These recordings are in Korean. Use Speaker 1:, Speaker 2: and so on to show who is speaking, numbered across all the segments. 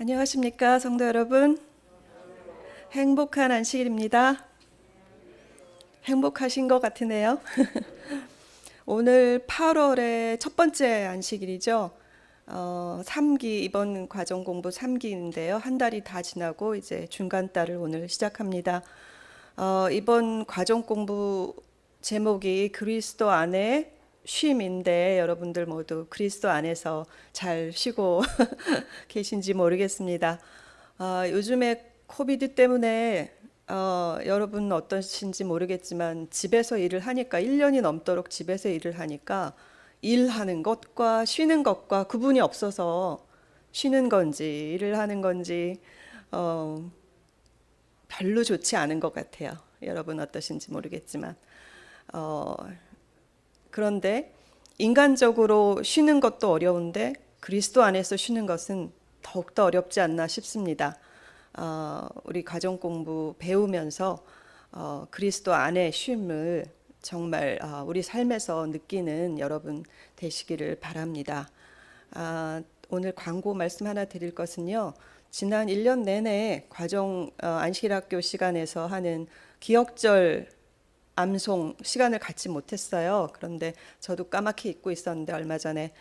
Speaker 1: 안녕하십니까, 성도 여러분. 행복한 안식일입니다. 행복하신 것 같으네요. 오늘 8월의 첫 번째 안식일이죠. 3기, 이번 과정 공부 3기인데요. 한 달이 다 지나고 이제 중간달을 오늘 시작합니다. 이번 과정 공부 제목이 그리스도 안에 쉼인데, 여러분들 모두 그리스도 안에서 잘 쉬고 계신지 모르겠습니다. 요즘에 코비드 때문에 여러분 어떠신지 모르겠지만 집에서 일을 하니까 1년이 넘도록 집에서 일을 하니까 일하는 것과 쉬는 것과 구분이 없어서 쉬는 건지 일을 하는 건지 별로 좋지 않은 것 같아요. 여러분 어떠신지 모르겠지만 그런데 인간적으로 쉬는 것도 어려운데 그리스도 안에서 쉬는 것은 더욱더 어렵지 않나 싶습니다. 우리 가정 공부 배우면서 그리스도 안의 쉼을 정말 우리 삶에서 느끼는 여러분 되시기를 바랍니다. 오늘 광고 말씀 하나 드릴 것은요. 지난 1년 내내 과정 안식일학교 시간에서 하는 기억절 암송 시간을 갖지 못했어요. 그런데 저도 까맣게 잊고 있었는데 얼마 전에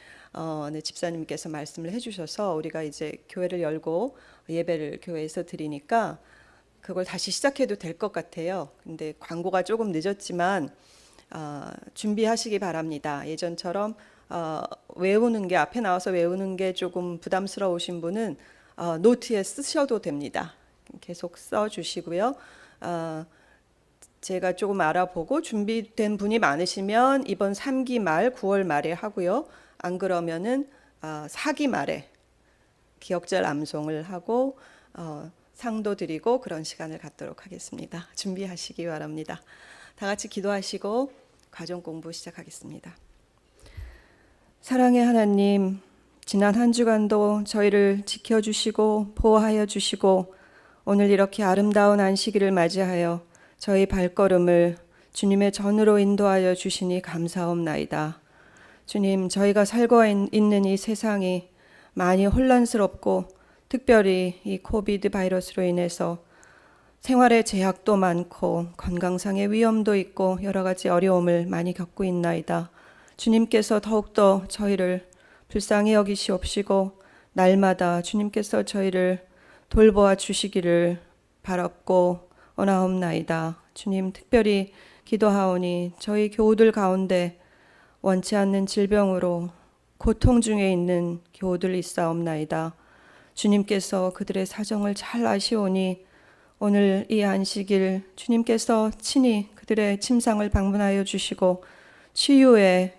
Speaker 1: 집사님께서 말씀을 해주셔서 우리가 이제 교회를 열고 예배를 교회에서 드리니까 그걸 다시 시작해도 될 것 같아요. 근데 광고가 조금 늦었지만 준비하시기 바랍니다. 예전처럼 외우는 게 앞에 나와서 외우는 게 조금 부담스러우신 분은 노트에 쓰셔도 됩니다. 계속 써주시고요. 제가 조금 알아보고 준비된 분이 많으시면 이번 3기 말 9월 말에 하고요. 안 그러면은 4기 말에 기억절 암송을 하고 상도 드리고 그런 시간을 갖도록 하겠습니다. 준비하시기 바랍니다. 다 같이 기도하시고 가정 공부 시작하겠습니다. 사랑의 하나님, 지난 한 주간도 저희를 지켜주시고 보호하여 주시고 오늘 이렇게 아름다운 안식일을 맞이하여 저희 발걸음을 주님의 전으로 인도하여 주시니 감사옵나이다. 주님, 저희가 살고 있는 이 세상이 많이 혼란스럽고 특별히 이 코비드 바이러스로 인해서 생활의 제약도 많고 건강상의 위험도 있고 여러 가지 어려움을 많이 겪고 있나이다. 주님께서 더욱더 저희를 불쌍히 여기시옵시고 날마다 주님께서 저희를 돌보아 주시기를 바랍고 원하옵나이다. 주님, 특별히 기도하오니 저희 교우들 가운데 원치 않는 질병으로 고통 중에 있는 교우들 있사옵나이다. 주님께서 그들의 사정을 잘 아시오니 오늘 이 안식일 주님께서 친히 그들의 침상을 방문하여 주시고 치유의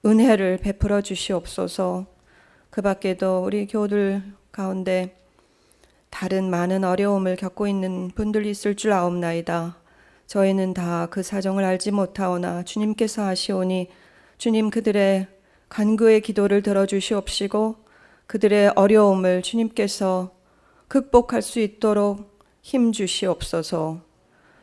Speaker 1: 은혜를 베풀어 주시옵소서. 그 밖에도 우리 교우들 가운데 다른 많은 어려움을 겪고 있는 분들이 있을 줄 아옵나이다. 저희는 다 그 사정을 알지 못하오나 주님께서 아시오니 주님 그들의 간구의 기도를 들어주시옵시고 그들의 어려움을 주님께서 극복할 수 있도록 힘 주시옵소서.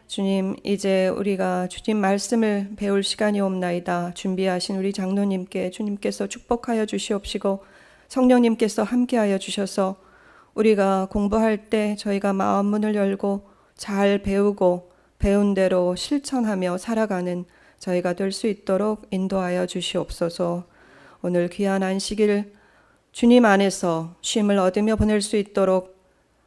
Speaker 1: 주님, 이제 우리가 주님 말씀을 배울 시간이 옵나이다. 준비하신 우리 장로님께 주님께서 축복하여 주시옵시고 성령님께서 함께하여 주셔서 우리가 공부할 때 저희가 마음 문을 열고 잘 배우고 배운 대로 실천하며 살아가는 저희가 될 수 있도록 인도하여 주시옵소서. 오늘 귀한 안식일 주님 안에서 쉼을 얻으며 보낼 수 있도록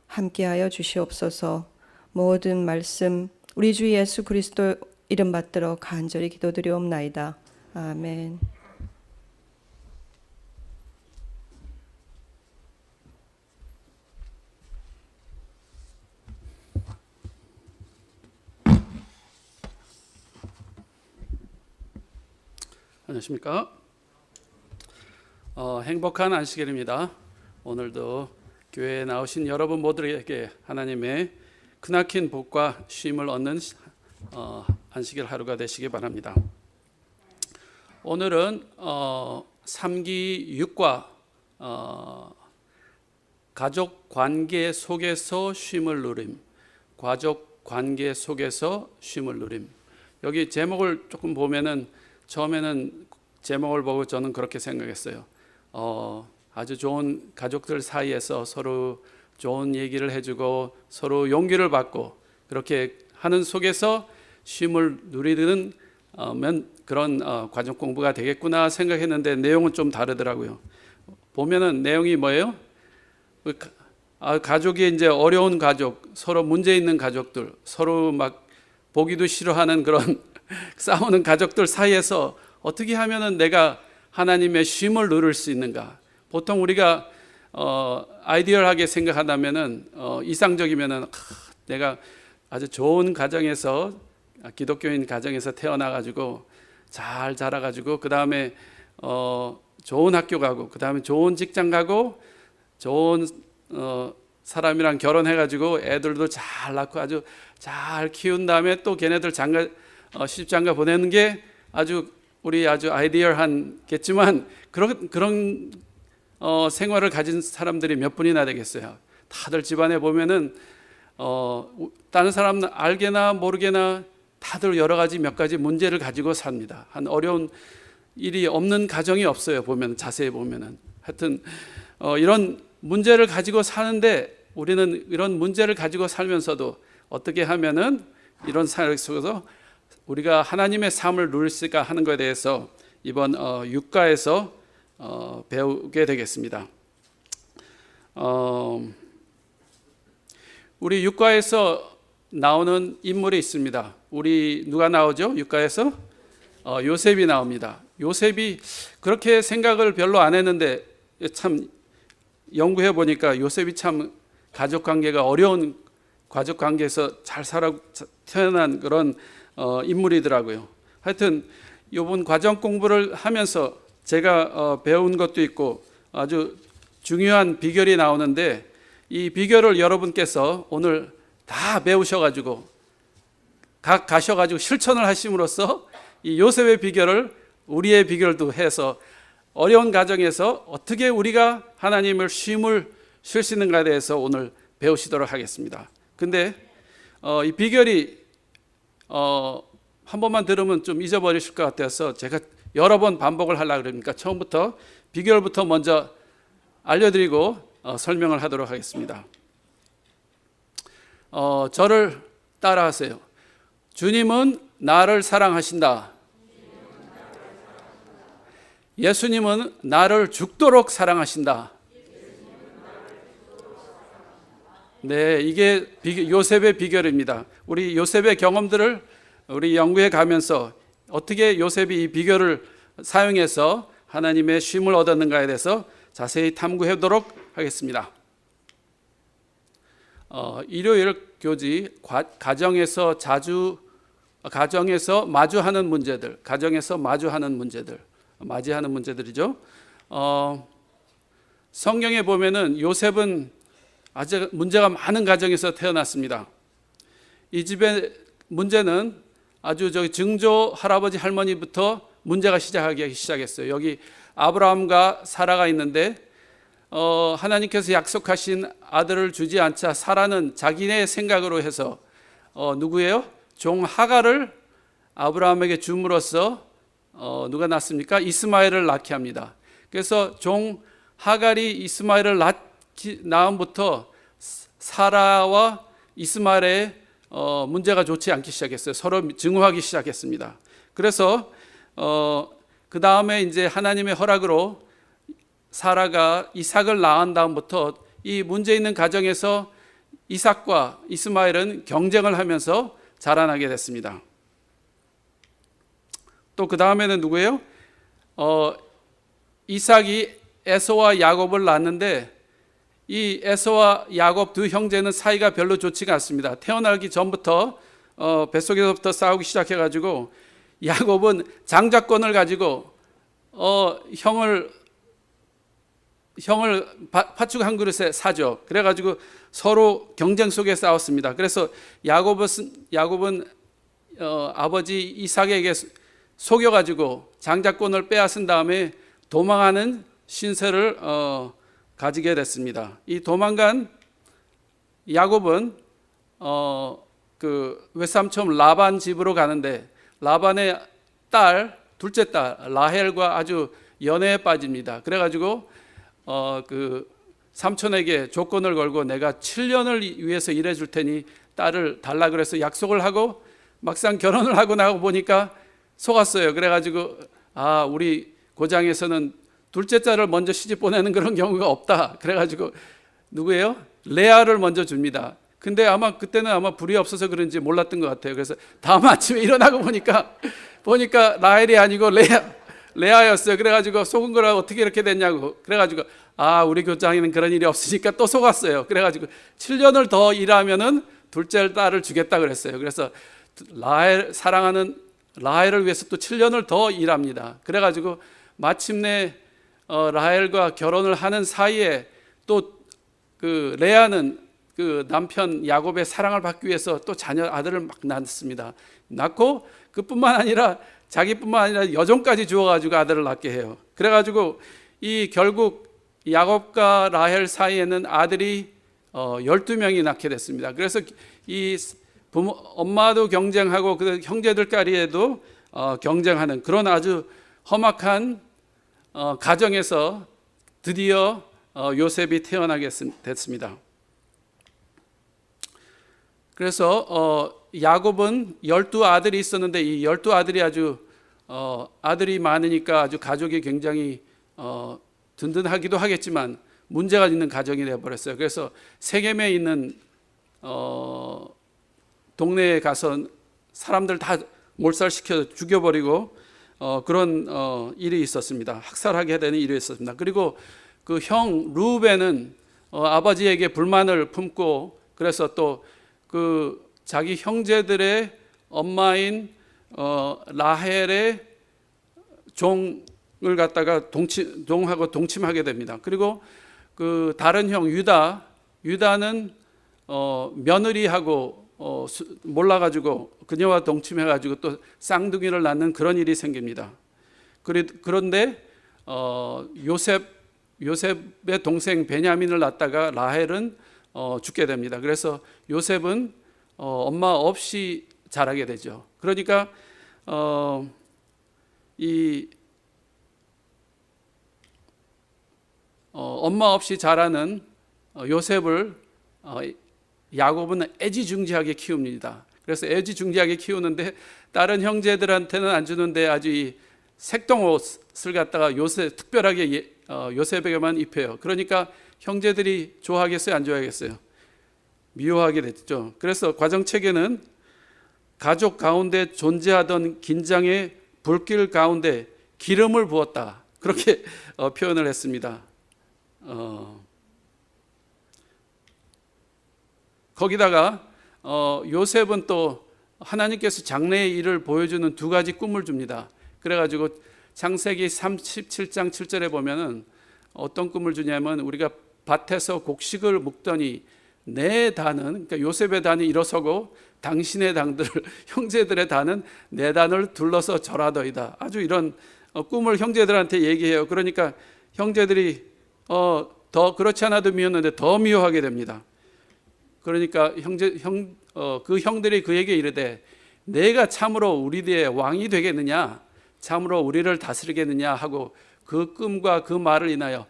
Speaker 1: 함께하여 주시옵소서. 모든 말씀 우리 주 예수 그리스도 이름 받들어 간절히 기도드리옵나이다. 아멘.
Speaker 2: 안녕하십니까? 행복한 안식일입니다. 오늘도 교회에 나오신 여러분 모두에게 하나님의 크나큰 복과 쉼을 얻는 안식일 하루가 되시기 바랍니다. 오늘은 3기 6과 가족 관계 속에서 쉼을 누림, 가족 관계 속에서 쉼을 누림. 여기 제목을 조금 보면은 처음에는 제목을 보고 저는 그렇게 생각했어요. 아주 좋은 가족들 사이에서 서로 좋은 얘기를 해주고 서로 용기를 받고 그렇게 하는 속에서 쉼을 누리는 그런 과정 공부가 되겠구나 생각했는데 내용은 좀 다르더라고요. 보면은 내용이 뭐예요? 가족이 이제 어려운 가족, 서로 문제 있는 가족들, 서로 막 보기도 싫어하는 그런 싸우는 가족들 사이에서 어떻게 하면은 내가 하나님의 쉼을 누릴 수 있는가? 보통 우리가 아이디얼하게 생각한다면은 이상적이면은 내가 아주 좋은 가정에서 기독교인 가정에서 태어나가지고 잘 자라가지고 그 다음에 좋은 학교 가고 그 다음에 좋은 직장 가고 좋은 사람이랑 결혼해가지고 애들도 잘 낳고 아주 잘 키운 다음에 또 걔네들 시집장가 보내는 게 우리 아주 아이디얼한겠지만 그런 생활을 가진 사람들이 몇 분이나 되겠어요. 다들 집안에 보면은 다른 사람은 알게나 모르게나 다들 여러 가지 몇 가지 문제를 가지고 삽니다. 한 어려운 일이 없는 가정이 없어요. 보면 자세히 보면은 하여튼 이런 문제를 가지고 사는데 우리는 이런 문제를 가지고 살면서도 어떻게 하면은 이런 삶 속에서 우리가 하나님의 삶을 누릴 수 있을까 하는 것에 대해서 이번 육가에서 배우게 되겠습니다. 우리 육가에서 나오는 인물이 있습니다. 우리 누가 나오죠? 육가에서 요셉이 나옵니다. 요셉이 그렇게 생각을 별로 안 했는데 참 연구해 보니까 요셉이 참 가족 관계가 어려운 가족 관계에서 잘 살아 태어난 그런 인물이더라고요. 하여튼 이번 과정 공부를 하면서 제가 배운 것도 있고 아주 중요한 비결이 나오는데 이 비결을 여러분께서 오늘 다 배우셔가지고 각 가셔가지고 실천을 하심으로써 이 요셉의 비결을 우리의 비결도 해서 어려운 가정에서 어떻게 우리가 하나님을 쉼을 쉴 수 있는가에 대해서 오늘 배우시도록 하겠습니다. 근데 이 비결이 한 번만 들으면 좀 잊어버리실 것 같아서 제가 여러 번 반복을 하려고 그러니까 처음부터 비결부터 먼저 알려드리고 설명을 하도록 하겠습니다. 저를 따라하세요. 주님은 나를 사랑하신다. 예수님은 나를 죽도록 사랑하신다. 네, 이게 요셉의 비결입니다. 우리 요셉의 경험들을 우리 연구해 가면서 어떻게 요셉이 이 비결을 사용해서 하나님의 쉼을 얻었는가에 대해서 자세히 탐구하도록 하겠습니다. 일요일 교지 가정에서 마주하는 문제들, 맞이하는 문제들이죠. 성경에 보면은 요셉은 아주 문제가 많은 가정에서 태어났습니다. 이 집의 문제는 아주 증조 할아버지 할머니부터 문제가 시작하기 시작했어요. 여기 아브라함과 사라가 있는데 하나님께서 약속하신 아들을 주지 않자 사라는 자기네 생각으로 해서 누구예요? 종 하갈을 아브라함에게 줌으로써 누가 낳습니까? 이스마엘을 낳게 합니다. 그래서 종 하갈이 이스마엘을 낳음부터 사라와 이스마엘의 문제가 좋지 않기 시작했어요. 서로 증오하기 시작했습니다. 그래서 그 다음에 이제 하나님의 허락으로 사라가 이삭을 낳은 다음부터 이 문제 있는 가정에서 이삭과 이스마엘은 경쟁을 하면서 자라나게 됐습니다. 또 그 다음에는 누구예요? 이삭이 에서와 야곱을 낳았는데 이 에서와 야곱 두 형제는 사이가 별로 좋지가 않습니다. 태어나기 전부터 뱃속에서부터 싸우기 시작해가지고 야곱은 장자권을 가지고 형을 팥죽 한 그릇에 사죠. 그래가지고 서로 경쟁 속에 싸웠습니다. 그래서 야곱은 아버지 이삭에게 속여가지고 장자권을 빼앗은 다음에 도망하는 신세를 가지게 됐습니다. 이 도망간 야곱은 그 외삼촌 라반 집으로 가는데 라반의 둘째 딸 라헬과 아주 연애에 빠집니다. 그래가지고 그 삼촌에게 조건을 걸고 내가 7년을 위해서 일해줄 테니 딸을 달라 그래서 약속을 하고 막상 결혼을 하고 나고 보니까 속았어요. 그래가지고 우리 고장에서는 둘째 딸을 먼저 시집 보내는 그런 경우가 없다. 그래가지고 누구예요? 레아를 먼저 줍니다. 근데 아마 그때는 불이 없어서 그런지 몰랐던 것 같아요. 그래서 다음 아침에 일어나고 보니까 라헬이 아니고 레아였어요. 그래가지고 속은 거라 어떻게 이렇게 됐냐고. 그래가지고 우리 교장에는 그런 일이 없으니까 또 속았어요. 그래가지고 7년을 더 일하면은 둘째 딸을 주겠다 그랬어요. 그래서 사랑하는 라헬을 위해서 또 7년을 더 일합니다. 그래가지고 마침내 라헬과 결혼을 하는 사이에 또 그 레아는 그 남편 야곱의 사랑을 받기 위해서 또 아들을 막 낳습니다. 낳고 그뿐만 아니라 자기뿐만 아니라 여종까지 주어가지고 아들을 낳게 해요. 그래가지고 결국 야곱과 라헬 사이에는 아들이 12명이 낳게 됐습니다. 그래서 이 엄마도 경쟁하고 그 형제들까지에도 경쟁하는 그런 아주 험악한 가정에서 드디어 요셉이 태어나게 됐습니다. 그래서 야곱은 12아들이 있었는데 이 12아들이 아주 아들이 많으니까 아주 가족이 굉장히 든든하기도 하겠지만 문제가 있는 가정이 되어버렸어요. 그래서 세겜에 있는 동네에 가서 사람들 다 몰살시켜 죽여버리고 그런 일이 있었습니다. 학살하게 되는 일이 있었습니다. 그리고 그 형 루벤은 아버지에게 불만을 품고 그래서 또 그 자기 형제들의 엄마인 라헬의 종을 갖다가 종하고 동침하게 됩니다. 그리고 그 다른 형 유다는 며느리하고 몰라가지고 그녀와 동침해가지고 또 쌍둥이를 낳는 그런 일이 생깁니다. 그런데 요셉의 동생 베냐민을 낳다가 라헬은 죽게 됩니다. 그래서 요셉은 엄마 없이 자라게 되죠. 그러니까 엄마 없이 자라는 요셉을 야곱은 애지중지하게 키웁니다. 그래서 애지중지하게 키우는데 다른 형제들한테는 안 주는데 아주 이 색동옷을 갖다가 특별하게 요셉에게만 입혀요. 그러니까 형제들이 좋아하겠어요? 안 좋아하겠어요? 미워하게 됐죠. 그래서 과정책에는 가족 가운데 존재하던 긴장의 불길 가운데 기름을 부었다. 그렇게 표현을 했습니다. 거기다가 요셉은 또 하나님께서 장래의 일을 보여주는 두 가지 꿈을 줍니다. 그래가지고 창세기 37장 7절에 보면은 어떤 꿈을 주냐면 우리가 밭에서 곡식을 묵더니 내 단은 그러니까 요셉의 단이 일어서고 당신의 당들 형제들의 단은 내 단을 둘러서 절하더이다. 아주 이런 꿈을 형제들한테 얘기해요. 그러니까 형제들이 더 그렇지 않아도 미웠는데 더 미워하게 됩니다. 그러니까 그 형들이 그에게 이르되 내가 참으로 우리들의 왕이 되겠느냐 참으로 우리를 다스리겠느냐 하고 그 꿈과 그 말을 인하여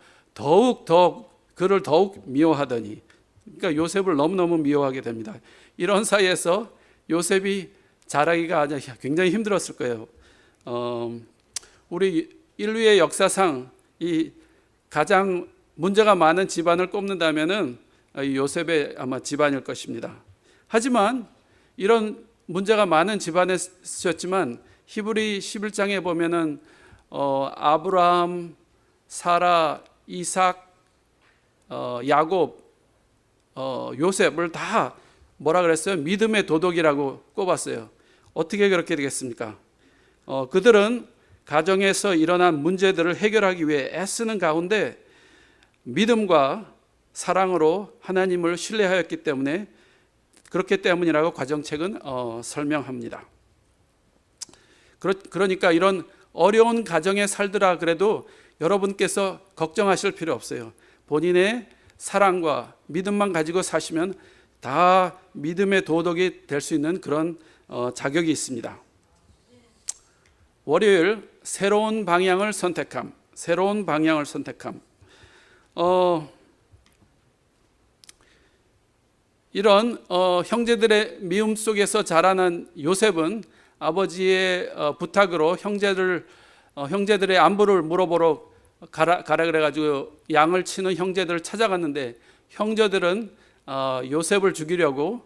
Speaker 2: 그를 더욱 미워하더니 그러니까 요셉을 너무너무 미워하게 됩니다. 이런 사이에서 요셉이 자라기가 굉장히 힘들었을 거예요. 우리 인류의 역사상 이 가장 문제가 많은 집안을 꼽는다면은 요셉의 아마 집안일 것입니다. 하지만 이런 문제가 많은 집안에 있었지만 히브리 11장에 보면은 아브라함, 사라, 이삭, 야곱, 요셉을 다 뭐라 그랬어요? 믿음의 도덕이라고 꼽았어요. 어떻게 그렇게 되겠습니까? 그들은 가정에서 일어난 문제들을 해결하기 위해 애쓰는 가운데 믿음과 사랑으로 하나님을 신뢰하였기 때문에 그렇기 때문이라고 과정책은 설명합니다. 그러니까 이런 어려운 가정에 살더라 그래도 여러분께서 걱정하실 필요 없어요. 본인의 사랑과 믿음만 가지고 사시면 다 믿음의 도덕이 될 수 있는 그런 자격이 있습니다. 월요일 새로운 방향을 선택함. 이런 형제들의 미움 속에서 자라난 요셉은 아버지의 부탁으로 형제들의 안부를 물어보러 가라 그래가지고 양을 치는 형제들을 찾아갔는데 형제들은 요셉을 죽이려고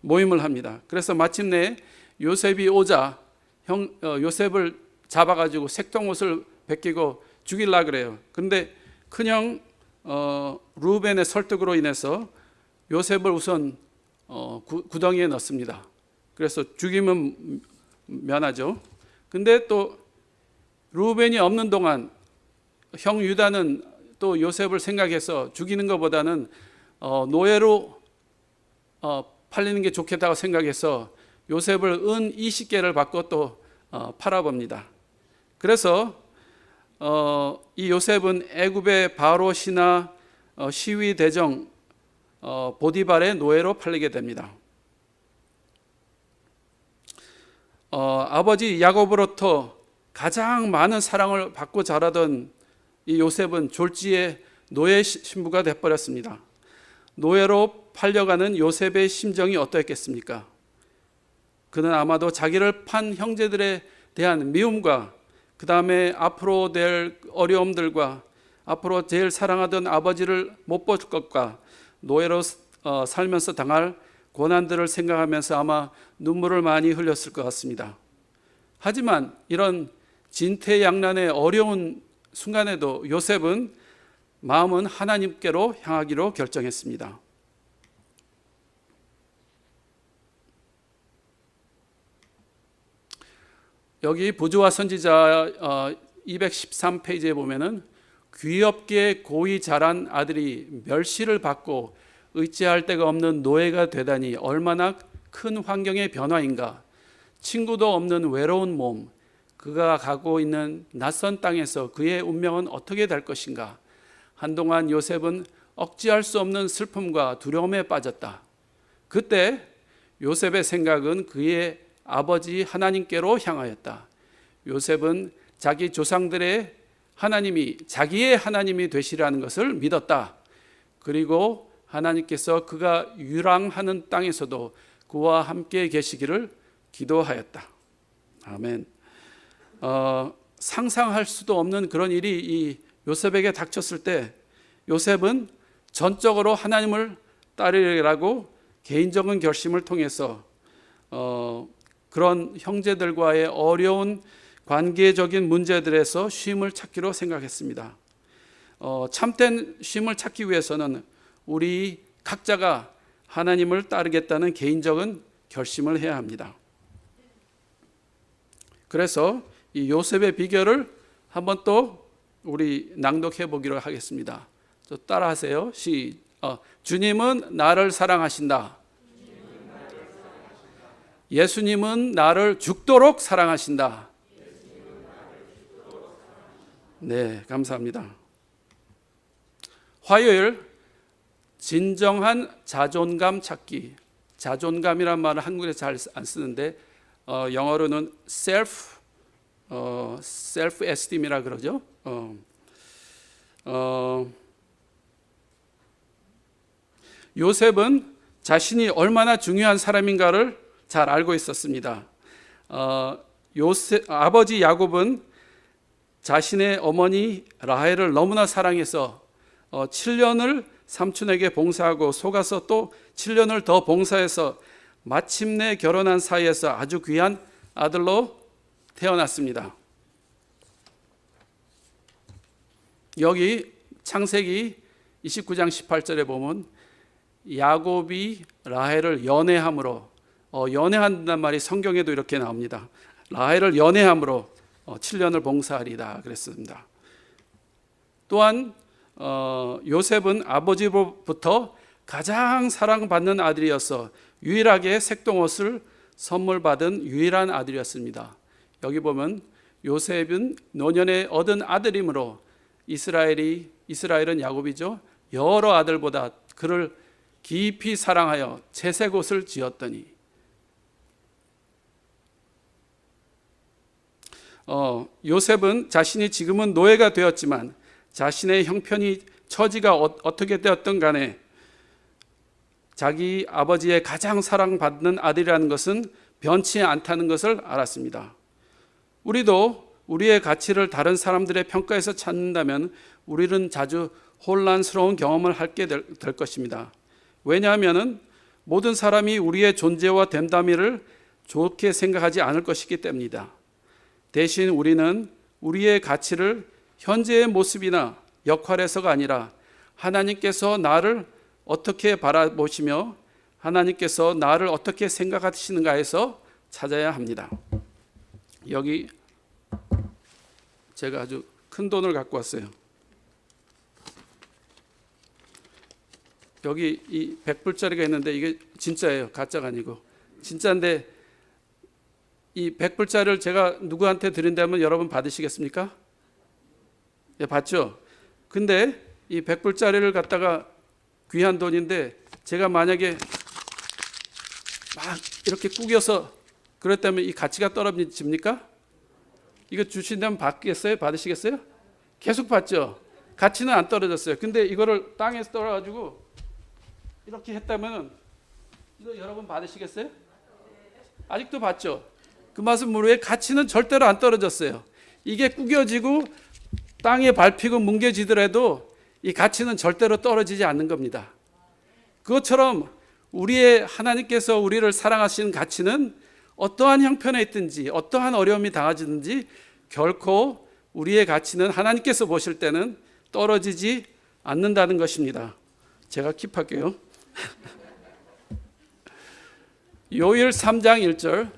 Speaker 2: 모임을 합니다. 그래서 마침내 요셉이 오자 요셉을 잡아가지고 색동옷을 벗기고 죽이려고 그래요. 그런데 큰형 루벤의 설득으로 인해서 요셉을 우선 구덩이에 넣습니다. 그래서 죽이면 면하죠. 근데 또 루벤이 없는 동안 형 유다는 또 요셉을 생각해서 죽이는 것보다는 노예로 팔리는 게 좋겠다고 생각해서 요셉을 은 20개를 받고 또 팔아봅니다. 그래서 이 요셉은 애굽의 바로 신하 시위 대정 보디발의 노예로 팔리게 됩니다. 아버지 야곱으로부터 가장 많은 사랑을 받고 자라던 이 요셉은 졸지에 노예 신부가 되어버렸습니다. 노예로 팔려가는 요셉의 심정이 어떠했겠습니까? 그는 아마도 자기를 판 형제들에 대한 미움과 그 다음에 앞으로 될 어려움들과 앞으로 제일 사랑하던 아버지를 못 볼 것과 노예로 살면서 당할 고난들을 생각하면서 아마 눈물을 많이 흘렸을 것 같습니다. 하지만 이런 진퇴양난의 어려운 순간에도 요셉은 마음은 하나님께로 향하기로 결정했습니다. 여기 부조와 선지자 213페이지에 보면은 귀엽게 고이 자란 아들이 멸시를 받고 의지할 데가 없는 노예가 되다니 얼마나 큰 환경의 변화인가. 친구도 없는 외로운 몸, 그가 가고 있는 낯선 땅에서 그의 운명은 어떻게 될 것인가. 한동안 요셉은 억제할 수 없는 슬픔과 두려움에 빠졌다. 그때 요셉의 생각은 그의 아버지 하나님께로 향하였다. 요셉은 자기 조상들의 하나님이 자기의 하나님이 되시라는 것을 믿었다. 그리고 하나님께서 그가 유랑하는 땅에서도 그와 함께 계시기를 기도하였다. 아멘. 상상할 수도 없는 그런 일이 이 요셉에게 닥쳤을 때 요셉은 전적으로 하나님을 따르라고 개인적인 결심을 통해서 그런 형제들과의 어려운 관계적인 문제들에서 쉼을 찾기로 생각했습니다. 참된 쉼을 찾기 위해서는 우리 각자가 하나님을 따르겠다는 개인적인 결심을 해야 합니다. 그래서 이 요셉의 비결을 한번 또 우리 낭독해 보기로 하겠습니다. 따라하세요. 주님은 나를 사랑하신다. 예수님은 나를 죽도록 사랑하신다. 네, 감사합니다. 화요일 진정한 자존감 찾기. 자존감이란 말을 한국에 잘 안 쓰는데 영어로는 self esteem이라 그러죠. 요셉은 자신이 얼마나 중요한 사람인가를 잘 알고 있었습니다. 아버지 야곱은 자신의 어머니 라헬을 너무나 사랑해서 7년을 삼촌에게 봉사하고 속아서 또 7년을 더 봉사해서 마침내 결혼한 사이에서 아주 귀한 아들로 태어났습니다. 여기 창세기 29장 18절에 보면 야곱이 라헬을 연애함으로 연애한다는 말이 성경에도 이렇게 나옵니다. 라헬을 연애함으로 7년을 봉사하리다 그랬습니다. 또한 요셉은 아버지로부터 가장 사랑받는 아들이어서 유일하게 색동옷을 선물 받은 유일한 아들이었습니다. 여기 보면 요셉은 노년에 얻은 아들이므로 이스라엘은 야곱이죠. 여러 아들보다 그를 깊이 사랑하여 채색 옷을 지었더니 요셉은 자신이 지금은 노예가 되었지만 자신의 형편이 처지가 어떻게 되었든 간에 자기 아버지의 가장 사랑받는 아들이라는 것은 변치 않다는 것을 알았습니다. 우리도 우리의 가치를 다른 사람들의 평가에서 찾는다면 우리는 자주 혼란스러운 경험을 하게 될 것입니다. 왜냐하면 모든 사람이 우리의 존재와 됨다미를 좋게 생각하지 않을 것이기 때문이다. 대신 우리는 우리의 가치를 현재의 모습이나 역할에서가 아니라 하나님께서 나를 어떻게 바라보시며 하나님께서 나를 어떻게 생각하시는가에서 찾아야 합니다. 여기 제가 아주 큰 돈을 갖고 왔어요. 여기 이 100불짜리가 있는데 이게 진짜예요. 가짜가 아니고 진짜인데 이 100불짜리를 제가 누구한테 드린다면 여러분 받으시겠습니까? 예, 받죠. 근데 이 100불짜리를 갖다가 귀한 돈인데 제가 만약에 막 이렇게 구겨서 그랬다면 이 가치가 떨어집니까? 이거 주신다면 받겠어요? 받으시겠어요? 계속 받죠. 가치는 안 떨어졌어요. 근데 이거를 땅에서 떨어가지고 이렇게 했다면 이거 여러분 받으시겠어요? 아직도 받죠. 그 말은 뭐예요? 가치는 절대로 안 떨어졌어요. 이게 구겨지고 땅에 밟히고 뭉개지더라도 이 가치는 절대로 떨어지지 않는 겁니다. 그것처럼 우리의 하나님께서 우리를 사랑하시는 가치는 어떠한 형편에 있든지 어떠한 어려움이 당하든지 결코 우리의 가치는 하나님께서 보실 때는 떨어지지 않는다는 것입니다. 제가 킵할게요. 요일 3장 1절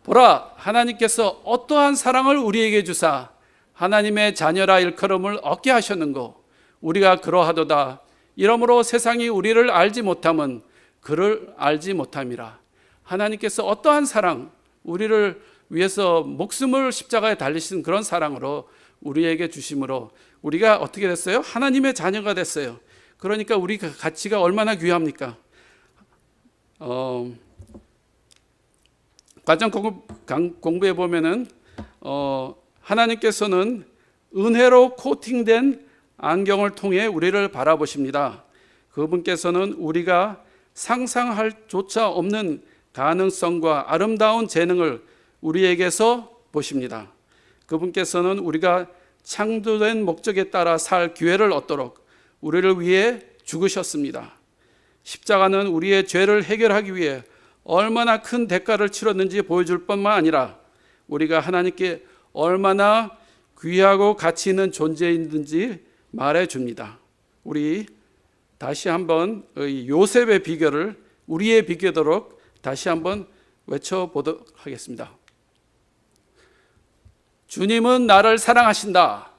Speaker 2: 보라 하나님께서 어떠한 사랑을 우리에게 주사 하나님의 자녀라 일컬음을 얻게 하셨는고 우리가 그러하도다 이러므로 세상이 우리를 알지 못함은 그를 알지 못함이라. 하나님께서 어떠한 사랑 우리를 위해서 목숨을 십자가에 달리신 그런 사랑으로 우리에게 주심으로 우리가 어떻게 됐어요? 하나님의 자녀가 됐어요. 그러니까 우리 가치가 얼마나 귀합니까? 과정 공부해 보면은 하나님께서는 은혜로 코팅된 안경을 통해 우리를 바라보십니다. 그분께서는 우리가 상상할 조차 없는 가능성과 아름다운 재능을 우리에게서 보십니다. 그분께서는 우리가 창조된 목적에 따라 살 기회를 얻도록 우리를 위해 죽으셨습니다. 십자가는 우리의 죄를 해결하기 위해 얼마나 큰 대가를 치렀는지 보여줄 뿐만 아니라 우리가 하나님께 얼마나 귀하고 가치 있는 존재인지 말해줍니다. 우리 다시 한번 요셉의 비결을 우리의 비교도록 다시 한번 외쳐보도록 하겠습니다. 주님은 나를 사랑하신다.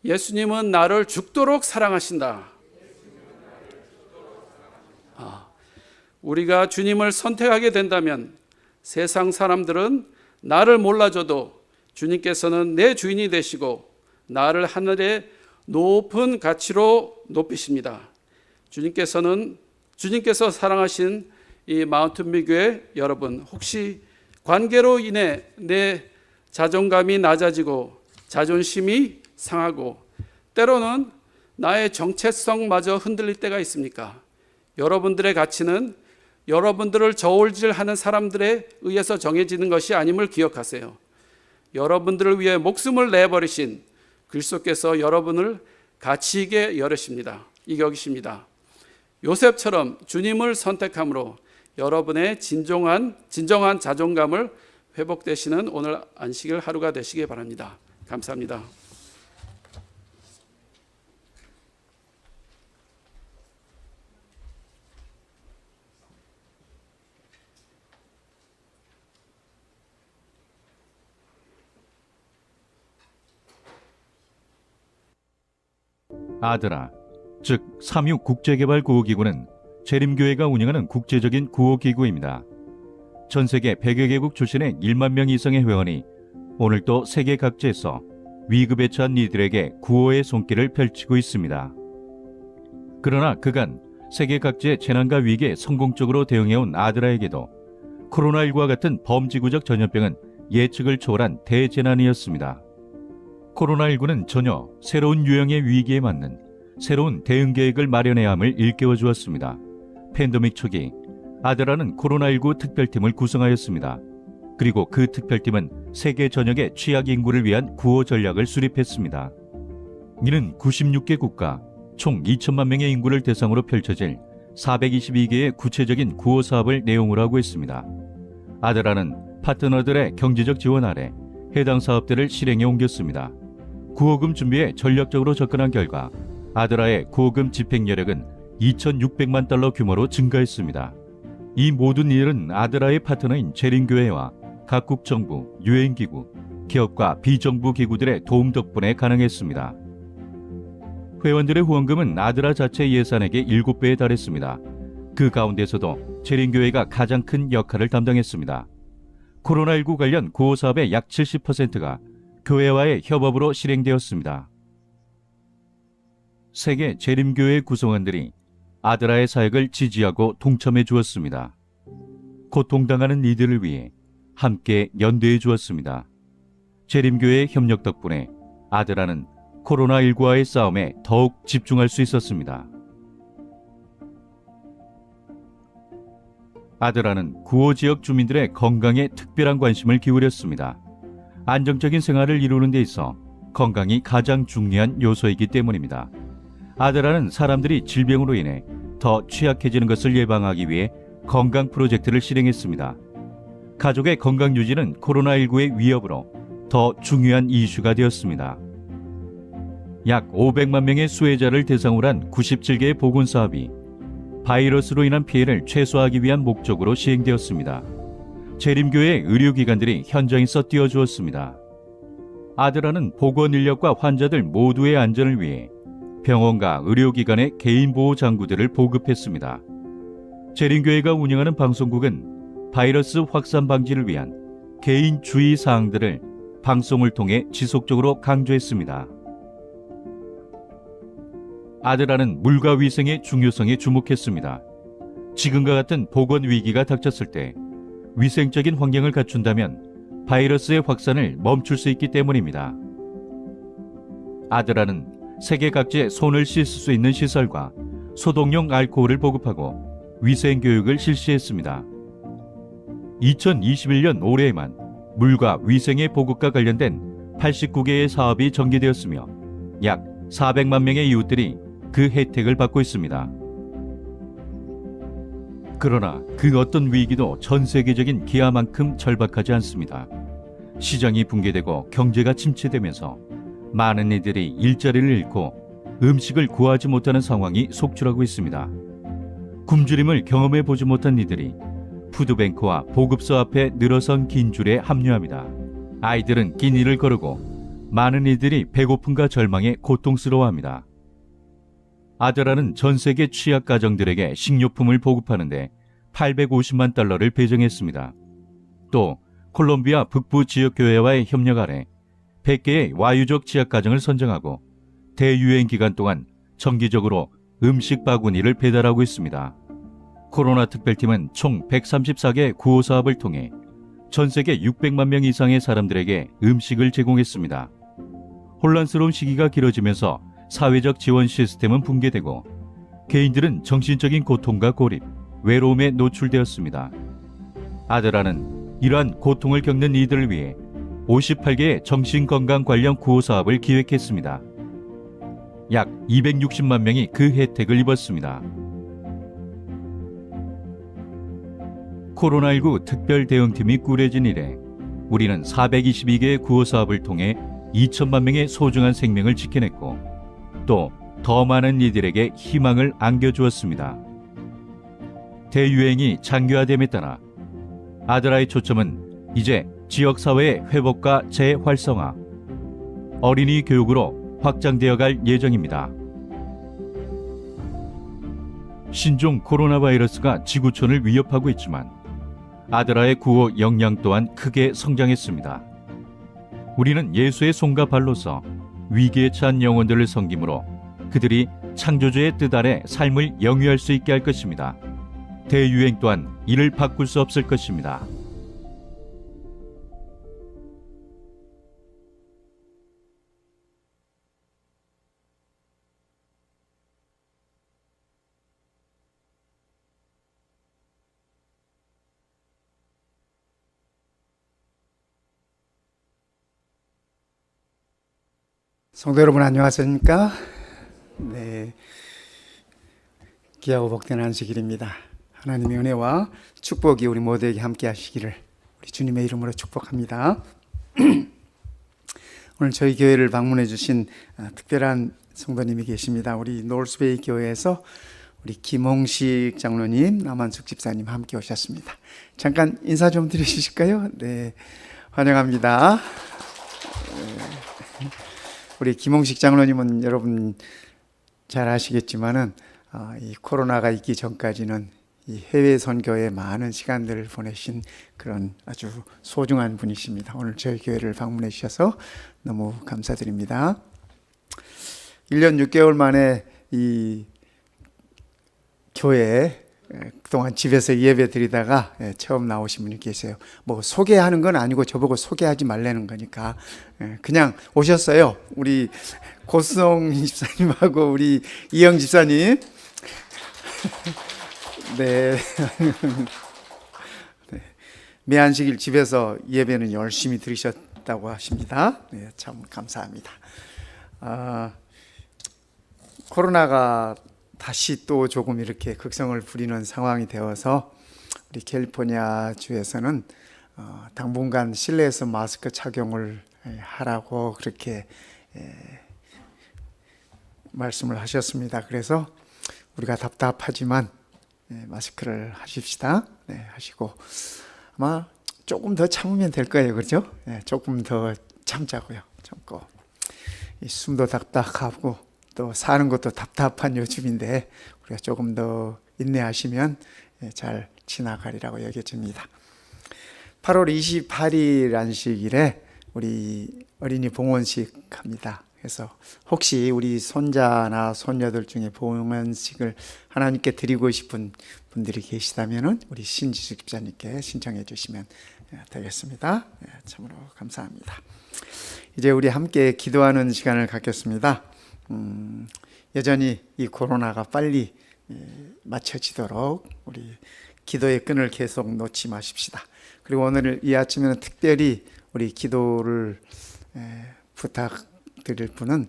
Speaker 2: 예수님은 나를 죽도록 사랑하신다. 우리가 주님을 선택하게 된다면 세상 사람들은 나를 몰라줘도 주님께서는 내 주인이 되시고 나를 하늘의 높은 가치로 높이십니다. 주님께서 사랑하신 이 마운틴뷰 교회 여러분, 혹시 관계로 인해 내 자존감이 낮아지고 자존심이 상하고 때로는 나의 정체성마저 흔들릴 때가 있습니까? 여러분들의 가치는 여러분들을 저울질하는 사람들에 의해서 정해지는 것이 아님을 기억하세요. 여러분들을 위해 목숨을 내버리신 그리스도께서 여러분을 가치 있게 여기십니다. 요셉처럼 주님을 선택함으로 여러분의 진정한 자존감을 회복되시는 오늘 안식일 하루가 되시기 바랍니다. 감사합니다.
Speaker 3: 아드라, 즉 삼육국제개발구호기구는 재림교회가 운영하는 국제적인 구호기구입니다. 전 세계 100여 개국 출신의 1만 명 이상의 회원이 오늘 또 세계 각지에서 위급에 처한 이들에게 구호의 손길을 펼치고 있습니다. 그러나 그간 세계 각지의 재난과 위기에 성공적으로 대응해온 아드라에게도 코로나19와 같은 범지구적 전염병은 예측을 초월한 대재난이었습니다. 코로나19는 전혀 새로운 유형의 위기에 맞는 새로운 대응 계획을 마련해야 함을 일깨워 주었습니다. 팬데믹 초기 아드라는 코로나19 특별팀을 구성하였습니다. 그리고 그 특별팀은 세계 전역의 취약 인구를 위한 구호 전략을 수립했습니다. 이는 96개 국가 총 2천만 명의 인구를 대상으로 펼쳐질 422개의 구체적인 구호 사업을 내용으로 하고 있습니다. 아드라는 파트너들의 경제적 지원 아래 해당 사업들을 실행에 옮겼습니다. 구호금 준비에 전략적으로 접근한 결과 아드라의 구호금 집행 여력은 2,600만 달러 규모로 증가했습니다. 이 모든 일은 아드라의 파트너인 재림교회와 각국 정부, 유엔기구, 기업과 비정부 기구들의 도움 덕분에 가능했습니다. 회원들의 후원금은 아드라 자체 예산액의 7배에 달했습니다. 그 가운데서도 재림교회가 가장 큰 역할을 담당했습니다. 코로나19 관련 구호 사업의 약 70%가 교회와의 협업으로 실행되었습니다. 세계 재림교회 구성원들이 아드라의 사역을 지지하고 동참해 주었습니다. 고통당하는 이들을 위해 함께 연대해 주었습니다. 재림교회의 협력 덕분에 아드라는 코로나19와의 싸움에 더욱 집중할 수 있었습니다. 아드라는 구호 지역 주민들의 건강에 특별한 관심을 기울였습니다. 안정적인 생활을 이루는 데 있어 건강이 가장 중요한 요소이기 때문입니다. 아드라는 사람들이 질병으로 인해 더 취약해지는 것을 예방하기 위해 건강 프로젝트를 실행했습니다. 가족의 건강 유지는 코로나19의 위협으로 더 중요한 이슈가 되었습니다. 약 500만 명의 수혜자를 대상으로 한 97개의 보건 사업이 바이러스로 인한 피해를 최소화하기 위한 목적으로 시행되었습니다. 재림교회 의료기관들이 현장에서 뛰어주었습니다. 아드라는 보건 인력과 환자들 모두의 안전을 위해 병원과 의료기관의 개인보호 장구들을 보급했습니다. 재림교회가 운영하는 방송국은 바이러스 확산 방지를 위한 개인 주의 사항들을 방송을 통해 지속적으로 강조했습니다. 아드라는 물과 위생의 중요성에 주목했습니다. 지금과 같은 보건 위기가 닥쳤을 때 위생적인 환경을 갖춘다면 바이러스의 확산을 멈출 수 있기 때문입니다. 아드라는 세계 각지에 손을 씻을 수 있는 시설과 소독용 알코올을 보급하고 위생 교육을 실시했습니다. 2021년 올해에만 물과 위생의 보급과 관련된 89개의 사업이 전개되었으며 약 400만 명의 이웃들이 그 혜택을 받고 있습니다. 그러나 그 어떤 위기도 전 세계적인 기아만큼 절박하지 않습니다. 시장이 붕괴되고 경제가 침체되면서 많은 이들이 일자리를 잃고 음식을 구하지 못하는 상황이 속출하고 있습니다. 굶주림을 경험해 보지 못한 이들이 푸드뱅크와 보급소 앞에 늘어선 긴 줄에 합류합니다. 아이들은 긴 일을 거르고 많은 이들이 배고픔과 절망에 고통스러워합니다. 아드라는 전 세계 취약 가정들에게 식료품을 보급하는데 850만 달러를 배정했습니다. 또 콜롬비아 북부 지역교회와의 협력 아래 100개의 와유적 취약 가정을 선정하고 대유행 기간 동안 정기적으로 음식 바구니를 배달하고 있습니다. 코로나 특별팀은 총 134개 구호 사업을 통해 전 세계 600만 명 이상의 사람들에게 음식을 제공했습니다. 혼란스러운 시기가 길어지면서 사회적 지원 시스템은 붕괴되고 개인들은 정신적인 고통과 고립, 외로움에 노출되었습니다. 아드라는 이러한 고통을 겪는 이들을 위해 58개의 정신건강 관련 구호 사업을 기획했습니다. 약 260만 명이 그 혜택을 입었습니다. 코로나19 특별 대응팀이 꾸려진 이래 우리는 422개의 구호 사업을 통해 2천만 명의 소중한 생명을 지켜냈고 또 더 많은 이들에게 희망을 안겨주었습니다. 대유행이 장기화됨에 따라 아드라의 초점은 이제 지역사회의 회복과 재활성화, 어린이 교육으로 확장되어 갈 예정입니다. 신종 코로나 바이러스가 지구촌을 위협하고 있지만 아드라의 구호 역량 또한 크게 성장했습니다. 우리는 예수의 손과 발로서 위기에 처한 영혼들을 섬김으로 그들이 창조주의 뜻 아래 삶을 영위할 수 있게 할 것입니다. 대유행 또한 이를 바꿀 수 없을 것입니다.
Speaker 4: 성도 여러분 안녕하십니까? 네, 귀하고 복된 안식일입니다. 하나님의 은혜와 축복이 우리 모두에게 함께 하시기를 우리 주님의 이름으로 축복합니다. 오늘 저희 교회를 방문해 주신 특별한 성도님이 계십니다. 우리 노스베이 교회에서 우리 김홍식 장로님, 남한숙 집사님 함께 오셨습니다. 잠깐 인사 좀 드리실까요? 네, 환영합니다. 우리 김홍식 장로님은 여러분 잘 아시겠지만은 이 코로나가 있기 전까지는 이 해외 선교에 많은 시간들을 보내신 그런 아주 소중한 분이십니다. 오늘 저희 교회를 방문해 주셔서 너무 감사드립니다. 1년 6개월 만에 이 교회에 그동안 집에서 예배 드리다가 처음 나오신 분이 계세요. 뭐 소개하는 건 아니고 저보고 소개하지 말라는 거니까 그냥 오셨어요. 우리 고수성 집사님하고 우리 이영 집사님. 네. 네. 매안식일 집에서 예배는 열심히 드리셨다고 하십니다. 네, 참 감사합니다. 코로나가 다시 또 조금 이렇게 극성을 부리는 상황이 되어서 우리 캘리포니아 주에서는 당분간 실내에서 마스크 착용을 하라고 그렇게 말씀을 하셨습니다. 그래서 우리가 답답하지만 마스크를 하십시다. 네, 하시고 아마 조금 더 참으면 될 거예요, 그렇죠? 네, 조금 더 참자고요. 참고 이 숨도 답답하고 또 사는 것도 답답한 요즘인데 우리가 조금 더 인내하시면 잘 지나가리라고 여겨집니다. 8월 28일 안식일에 우리 어린이 봉헌식 합니다. 그래서 혹시 우리 손자나 손녀들 중에 봉헌식을 하나님께 드리고 싶은 분들이 계시다면 우리 신지수 집사님께 신청해 주시면 되겠습니다. 참으로 감사합니다. 이제 우리 함께 기도하는 시간을 갖겠습니다. 여전히 이 코로나가 빨리 맞춰지도록 우리 기도의 끈을 계속 놓지 마십시다. 그리고 오늘 이 아침에는 특별히 우리 기도를 부탁드릴 분은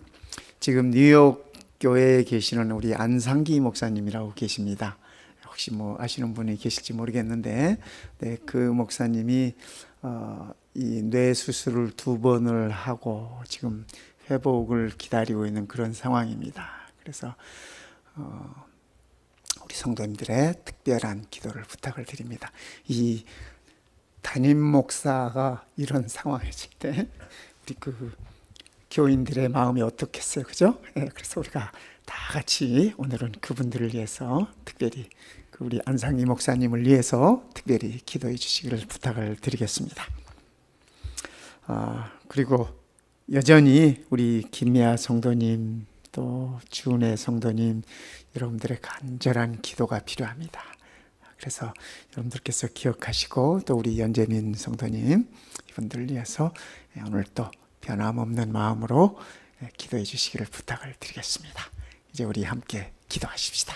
Speaker 4: 지금 뉴욕 교회에 계시는 우리 안상기 목사님이라고 계십니다. 혹시 뭐 아시는 분이 계실지 모르겠는데 네, 그 목사님이 이 뇌 수술을 2번을 하고 지금 회복을 기다리고 있는 그런 상황입니다. 그래서 우리 성도님들의 특별한 기도를 부탁을 드립니다. 이 담임 목사가 이런 상황이질 때 우리 그 교인들의 마음이 어떻겠어요, 그죠? 그래서 우리가 다 같이 오늘은 그분들을 위해서 특별히 그 우리 안상희 목사님을 위해서 특별히 기도해 주시기를 부탁을 드리겠습니다. 그리고 여전히 우리 김미아 성도님 또 주은혜 성도님 여러분들의 간절한 기도가 필요합니다. 그래서 여러분들께서 기억하시고 또 우리 연재민 성도님 이분들을 위해서 오늘 또 변함없는 마음으로 기도해 주시기를 부탁을 드리겠습니다. 이제 우리 함께 기도하십시다.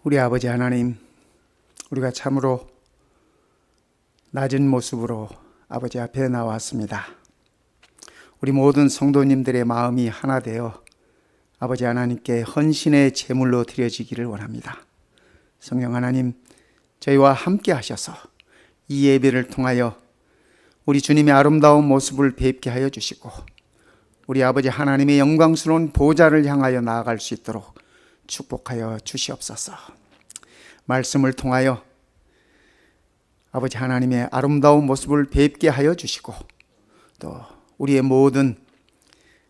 Speaker 4: 우리 아버지 하나님, 우리가 참으로 낮은 모습으로 아버지 앞에 나왔습니다. 우리 모든 성도님들의 마음이 하나 되어 아버지 하나님께 헌신의 제물로 드려지기를 원합니다. 성령 하나님, 저희와 함께 하셔서 이 예배를 통하여 우리 주님의 아름다운 모습을 뵙게 하여 주시고 우리 아버지 하나님의 영광스러운 보좌를 향하여 나아갈 수 있도록 축복하여 주시옵소서. 말씀을 통하여 아버지 하나님의 아름다운 모습을 뵙게 하여 주시고 또 우리의 모든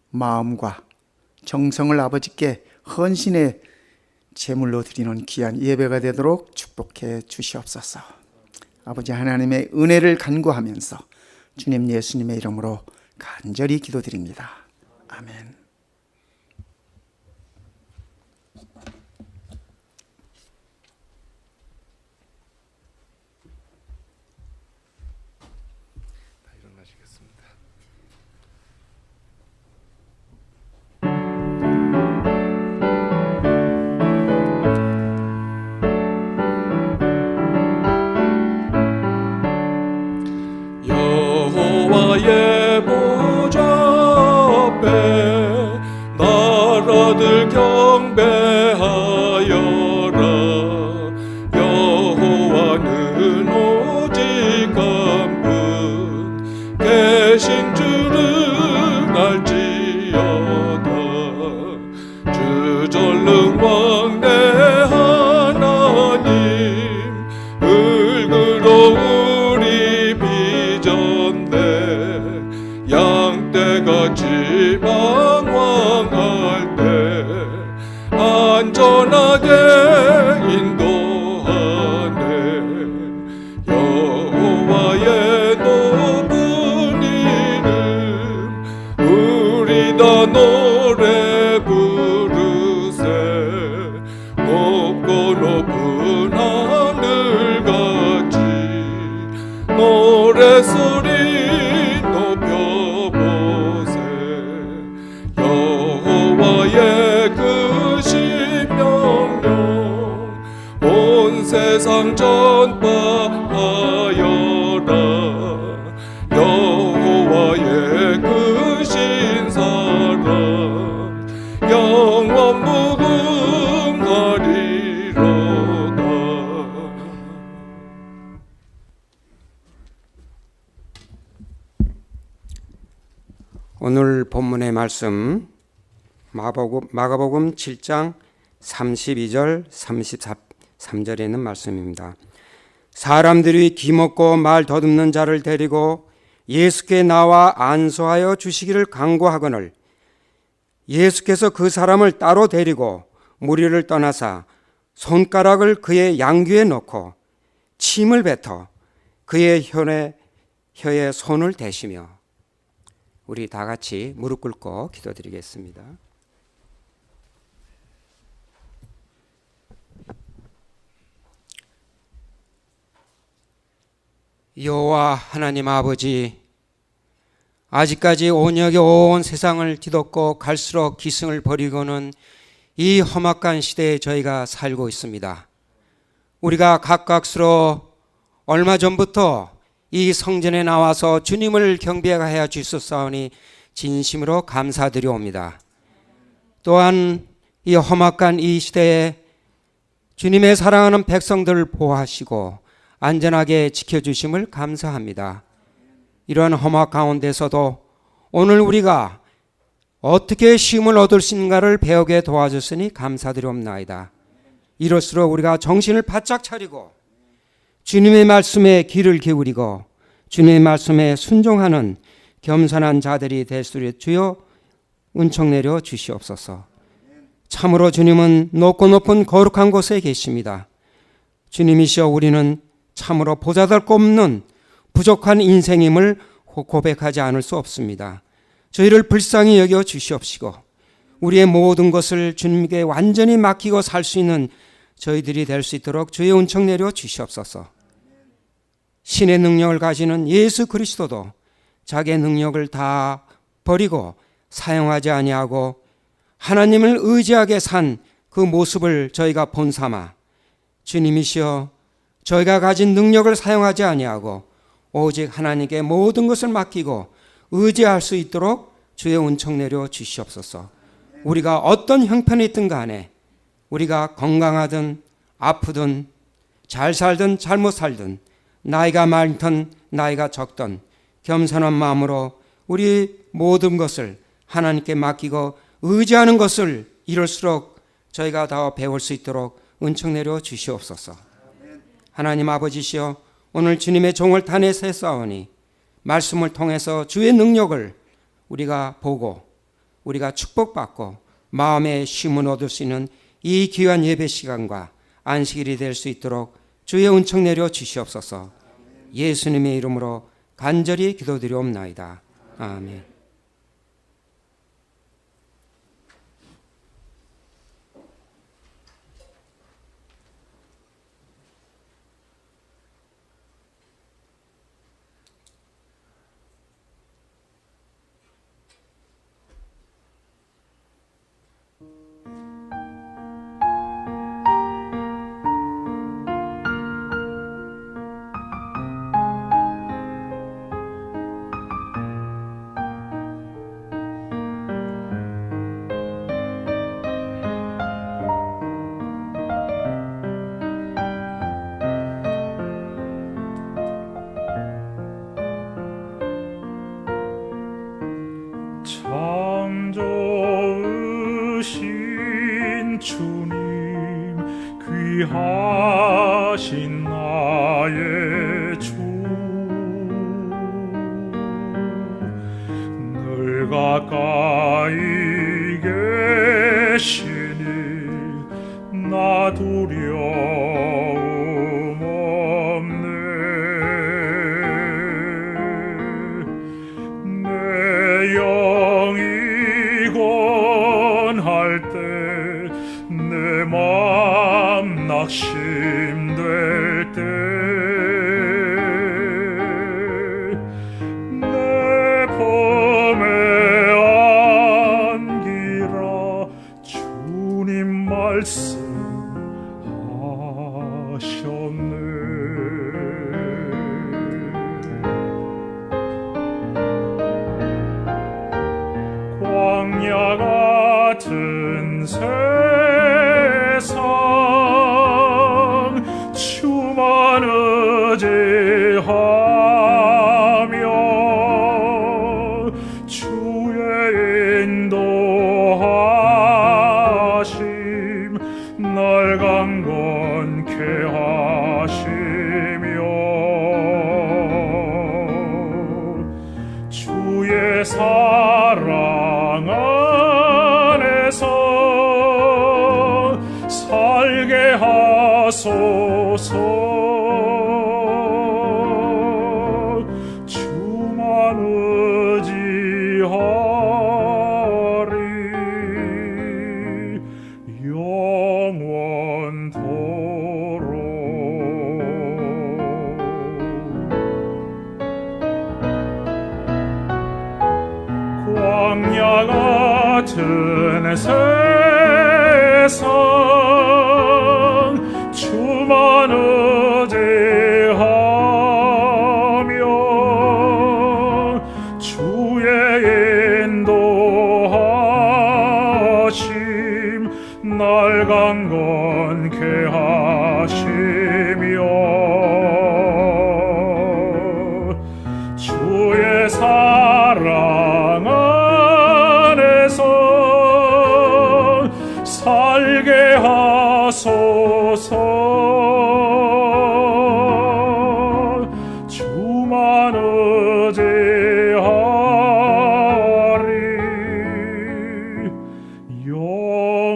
Speaker 4: 마음과 정성을 아버지께 헌신의 제물로 드리는 귀한 예배가 되도록 축복해 주시옵소서. 아버지 하나님의 은혜를 간구하면서 주님 예수님의 이름으로 간절히 기도드립니다. 아멘.
Speaker 5: 여호와의 보좌 앞에 나라들 경배하여라. 여호와는 오직 한 분 계신 줄을 알지어다. 주전능왕 내 하나님, 을그러 우리 빚었네. 양떼같이 방황할 때 안전하게 인도하네. 여호와의 높은 이름 우리 다 노래 부르세. 높고 높은 하늘같이 노래소리 높여보세. 여호와의 크신 명령 온 세상 전파하여라. 여호와의 크신 사랑 영원 무궁하리로다.
Speaker 6: 오늘 본문의 말씀 마가복음 7장 32절 33절에 있는 말씀입니다. 사람들이 귀먹고 말 더듬는 자를 데리고 예수께 나와 안수하여 주시기를 간구하거늘 예수께서 그 사람을 따로 데리고 무리를 떠나사 손가락을 그의 양귀에 넣고 침을 뱉어 그의 혀에 손을 대시며. 우리 다 같이 무릎 꿇고 기도드리겠습니다. 여호와 하나님 아버지, 아직까지 온역의 온 세상을 뒤덮고 갈수록 기승을 버리고는 이 험악한 시대에 저희가 살고 있습니다. 우리가 각각스러 얼마 전부터 이 성전에 나와서 주님을 경배하여 주셨사오니 진심으로 감사드리옵니다. 또한 이 험악한 이 시대에 주님의 사랑하는 백성들을 보호하시고 안전하게 지켜주심을 감사합니다. 이러한 험악 가운데서도 오늘 우리가 어떻게 쉼을 얻을 수 있는가를 배우게 도와줬으니 감사드리옵나이다. 이럴수록 우리가 정신을 바짝 차리고 주님의 말씀에 귀를 기울이고 주님의 말씀에 순종하는 겸손한 자들이 될 수 있도록 주여 은총 내려 주시옵소서. 참으로 주님은 높고 높은 거룩한 곳에 계십니다. 주님이시여 우리는 참으로 보잘것없고 없는 부족한 인생임을 고백하지 않을 수 없습니다. 저희를 불쌍히 여겨 주시옵시고 우리의 모든 것을 주님께 완전히 맡기고 살 수 있는 저희들이 될 수 있도록 주의 은총 내려 주시옵소서. 신의 능력을 가지는 예수 그리스도도 자기의 능력을 다 버리고 사용하지 아니하고 하나님을 의지하게 산 그 모습을 저희가 본삼아 주님이시여, 저희가 가진 능력을 사용하지 아니하고 오직 하나님께 모든 것을 맡기고 의지할 수 있도록 주의 은총 내려 주시옵소서. 우리가 어떤 형편에 있든 간에, 우리가 건강하든 아프든 잘 살든 잘못 살든, 나이가 많든 나이가 적든 겸손한 마음으로 우리 모든 것을 하나님께 맡기고 의지하는 것을 이럴수록 저희가 더 배울 수 있도록 은총 내려 주시옵소서. 하나님 아버지시여, 오늘 주님의 종을 탄에서 했사오니 말씀을 통해서 주의 능력을 우리가 보고 우리가 축복받고 마음의 쉼을 얻을 수 있는 이 귀한 예배 시간과 안식일이 될 수 있도록 주의 은총 내려 주시옵소서. 예수님의 이름으로 간절히 기도드리옵나이다. 아멘.
Speaker 5: 창조으신 주님, 귀하신 나의 주, 늘 가까이 계시니 나 두려움 없네. 내 영이 권할 때 내 맘 낙심될 때 내 품에 안기라 주님 말씀하셨네. 광야 같은 세상 주만 의지하며 주의 인도하심 날 강건케 하시며 주의 사랑 안에서 살게 하소서. 주만 의지하리 영원토록. 광야 같은 세상 주만 의지하며 주의 인도하심 날 강건케 하시며 주의 사랑 안에서 살게 하소서. 주만 의지하리 영원토록.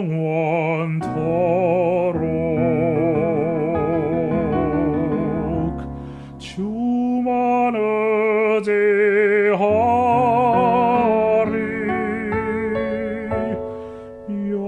Speaker 5: 주만 의지하리 영원토록.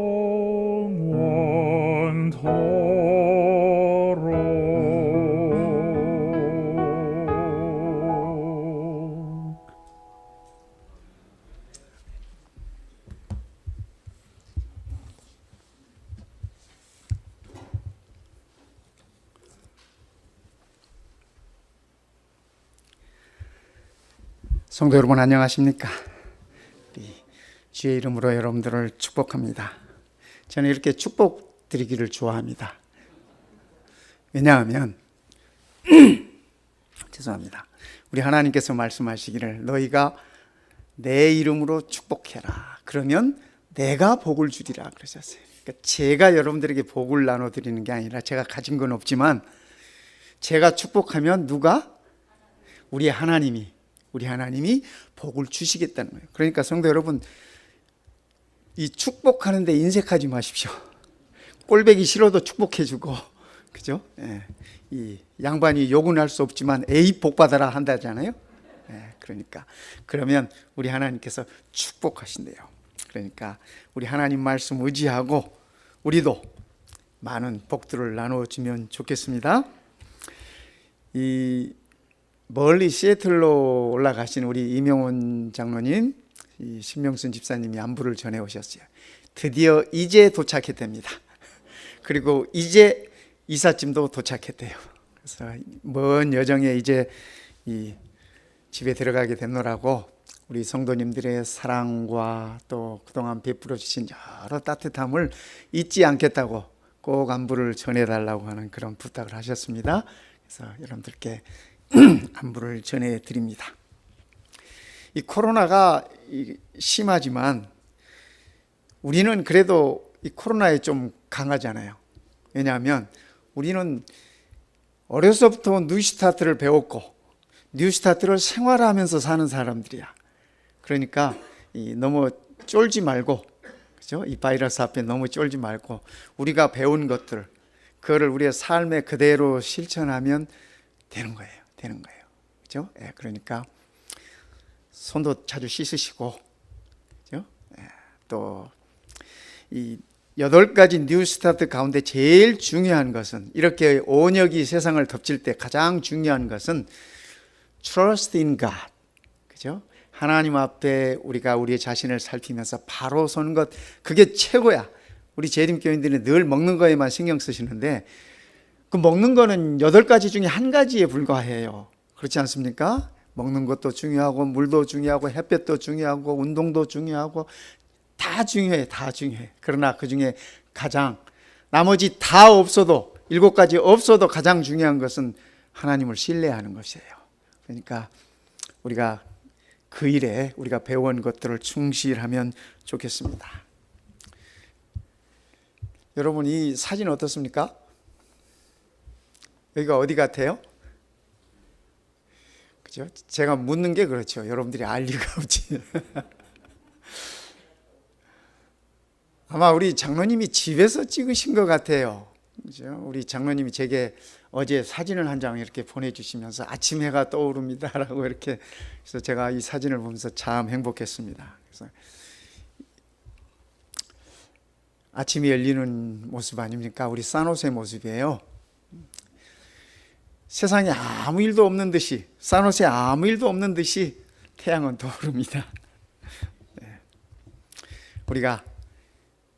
Speaker 4: 성도 여러분 안녕하십니까? 우리 주의 이름으로 여러분들을 축복합니다. 저는 이렇게 축복 드리기를 좋아합니다. 왜냐하면 죄송합니다. 우리 하나님께서 말씀하시기를 너희가 내 이름으로 축복해라. 그러면 내가 복을 주리라 그러셨어요. 그러니까 제가 여러분들에게 복을 나눠드리는 게 아니라 제가 가진 건 없지만 제가 축복하면 누가? 우리 하나님이 복을 주시겠다는 거예요. 그러니까 성도 여러분, 이 축복하는데 인색하지 마십시오. 꼴배기 싫어도 축복해주고, 그죠? 예. 이 양반이 욕은 할 수 없지만 에이 복 받아라 한다잖아요. 예. 그러니까 그러면 우리 하나님께서 축복하신대요. 그러니까 우리 하나님 말씀 의지하고 우리도 많은 복들을 나눠주면 좋겠습니다. 이 멀리 시애틀로 올라가신 우리 이명훈 장로님, 이 신명순 집사님이 안부를 전해 오셨어요. 드디어 이제 도착했답니다. 그리고 이제 이삿짐도 도착했대요. 그래서 먼 여정에 이제 이 집에 들어가게 됐노라고 우리 성도님들의 사랑과 또 그동안 베풀어 주신 여러 따뜻함을 잊지 않겠다고 꼭 안부를 전해달라고 하는 그런 부탁을 하셨습니다. 그래서 여러분들께 안부를 전해드립니다. 이 코로나가 심하지만 우리는 그래도 이 코로나에 좀 강하잖아요. 왜냐하면 우리는 어려서부터 뉴스타트를 배웠고 뉴스타트를 생활하면서 사는 사람들이야. 그러니까 너무 쫄지 말고, 그죠? 이 바이러스 앞에 너무 쫄지 말고 우리가 배운 것들, 그거를 우리의 삶에 그대로 실천하면 되는 거예요. 그죠? 예, 그러니까 손도 자주 씻으시고, 그죠? 예, 또 이 8가지 뉴스타트 가운데 제일 중요한 것은, 이렇게 온역이 세상을 덮칠 때 가장 중요한 것은 trust in God, 그죠? 하나님 앞에 우리가 우리의 자신을 살피면서 바로 서는 것, 그게 최고야. 우리 재림교인들이 늘 먹는 거에만 신경 쓰시는데 그 먹는 거는 8가지 중에 한 가지에 불과해요. 그렇지 않습니까? 먹는 것도 중요하고 물도 중요하고 햇볕도 중요하고 운동도 중요하고 다 중요해. 그러나 그 중에 가장, 나머지 다 없어도, 7가지 없어도 가장 중요한 것은 하나님을 신뢰하는 것이에요. 그러니까 우리가 그 일에 우리가 배운 것들을 충실하면 좋겠습니다. 여러분, 이 사진 어떻습니까? 여기가 어디 같아요? 그죠? 제가 묻는 게 그렇죠. 여러분들이 알 리가 없지. 아마 우리 장로님이 집에서 찍으신 것 같아요. 그죠? 우리 장로님이 제게 어제 사진을 한 장 이렇게 보내주시면서 아침 해가 떠오릅니다라고 이렇게, 그래서 제가 이 사진을 보면서 참 행복했습니다. 그래서 아침이 열리는 모습 아닙니까? 우리 산호세 모습이에요. 세상에 아무 일도 없는 듯이, 산호세 아무 일도 없는 듯이 태양은 떠오릅니다. 네. 우리가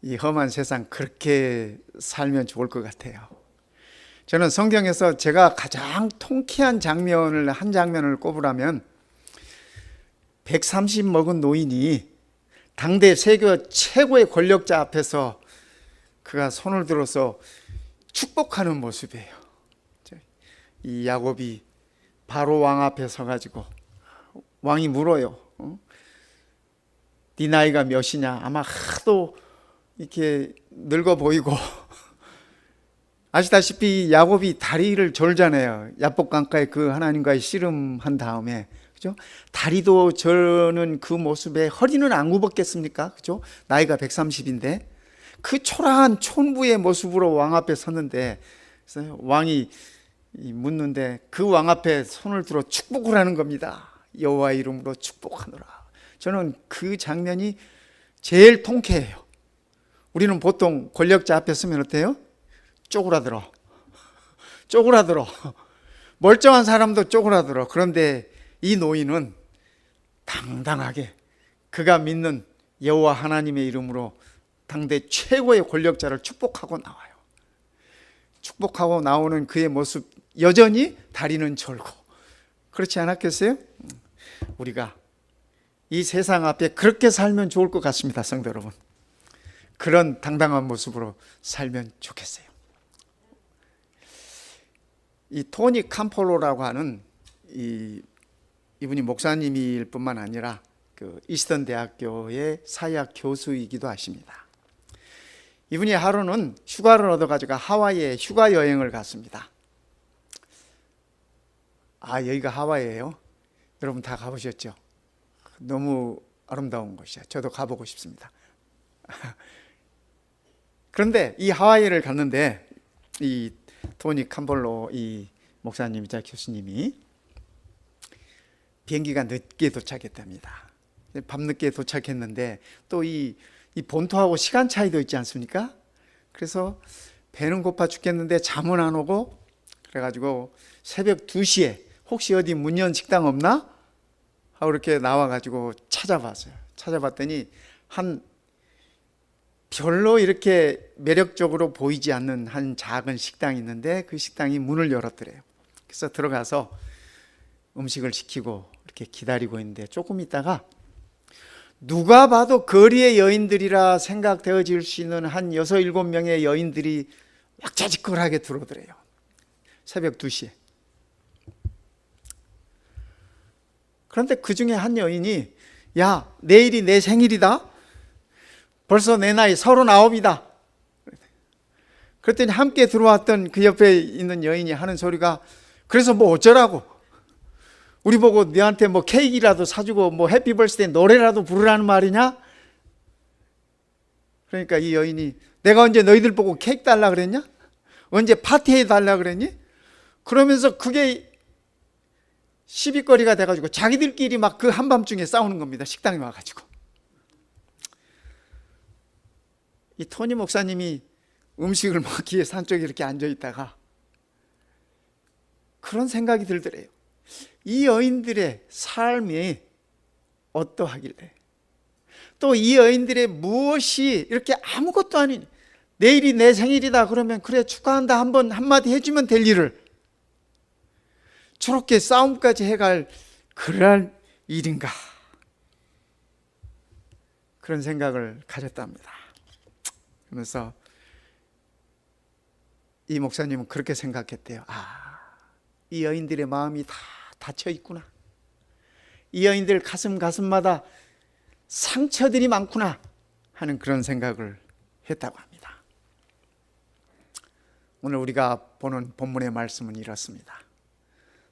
Speaker 4: 이 험한 세상 그렇게 살면 좋을 것 같아요. 저는 성경에서 제가 가장 통쾌한 장면을, 한 장면을 꼽으라면 130 먹은 노인이 당대 세계 최고의 권력자 앞에서 그가 손을 들어서 축복하는 모습이에요. 이 야곱이 바로 왕 앞에 서가지고 왕이 물어요. 네 나이가 몇이냐? 아마 하도 이렇게 늙어 보이고 아시다시피 야곱이 다리를 절잖아요. 야복 강가에 그 하나님과의 씨름한 다음에, 그죠? 다리도 저는 그 모습에 허리는 안 굽었겠습니까? 그죠? 나이가 130인데 그 초라한 촌부의 모습으로 왕 앞에 섰는데, 그래서 왕이 묻는데 그 왕 앞에 손을 들어 축복을 하는 겁니다. 여호와 이름으로 축복하노라. 저는 그 장면이 제일 통쾌해요. 우리는 보통 권력자 앞에 서면 어때요? 쪼그라들어. 멀쩡한 사람도 쪼그라들어. 그런데 이 노인은 당당하게 그가 믿는 여호와 하나님의 이름으로 당대 최고의 권력자를 축복하고 나와요. 축복하고 나오는 그의 모습, 여전히 다리는 절고. 그렇지 않았겠어요? 우리가 이 세상 앞에 그렇게 살면 좋을 것 같습니다, 성도 여러분. 그런 당당한 모습으로 살면 좋겠어요. 이 토니 캄폴로라고 하는 이분이 목사님일 뿐만 아니라 그 이스턴 대학교의 사회학 교수이기도 하십니다. 이분이 하루는 휴가를 얻어가지고 하와이에 휴가 여행을 갔습니다. 아, 여기가 하와이예요? 여러분 다 가보셨죠? 너무 아름다운 곳이야. 저도 가보고 싶습니다. 그런데 이 하와이를 갔는데 이 토니 캄폴로 이 목사님이자 교수님이 비행기가 늦게 도착했답니다. 밤늦게 도착했는데 또 이 본토하고 시간 차이도 있지 않습니까? 그래서 배는 고파 죽겠는데 잠은 안 오고, 그래가지고 새벽 2시에 혹시 어디 문 연 식당 없나? 하고 이렇게 나와가지고 찾아봤어요. 찾아봤더니 별로 이렇게 매력적으로 보이지 않는 한 작은 식당이 있는데 그 식당이 문을 열었더래요. 그래서 들어가서 음식을 시키고 이렇게 기다리고 있는데 조금 있다가 누가 봐도 거리의 여인들이라 생각되어질 수 있는 한 6, 7명의 여인들이 왁자지껄하게 들어오더래요. 새벽 2시에. 그런데 그 중에 한 여인이, 야, 내일이 내 생일이다. 벌써 내 나이 39이다. 그랬더니 함께 들어왔던 그 옆에 있는 여인이 하는 소리가, 그래서 뭐 어쩌라고? 우리 보고 너한테 뭐 케이크라도 사주고 뭐 해피 벌스데이 노래라도 부르라는 말이냐? 그러니까 이 여인이, 내가 언제 너희들 보고 케이크 달라 그랬냐? 언제 파티해 달라 그랬니? 그러면서 그게 시비거리가 돼가지고 자기들끼리 막 그 한밤중에 싸우는 겁니다. 식당에 와가지고. 이 토니 목사님이 음식을 먹기 위해 산쪽에 이렇게 앉아있다가 그런 생각이 들더래요. 이 여인들의 삶이 어떠하길래, 또 이 여인들의 무엇이 이렇게 아무것도 아닌, 내일이 내 생일이다 그러면 그래 축하한다 한마디 해주면 될 일을 저렇게 싸움까지 해갈 그럴 일인가, 그런 생각을 가졌답니다. 그러면서 이 목사님은 그렇게 생각했대요. 이 여인들의 마음이 다 닫혀 있구나. 이 여인들 가슴마다 상처들이 많구나 하는 그런 생각을 했다고 합니다. 오늘 우리가 보는 본문의 말씀은 이렇습니다.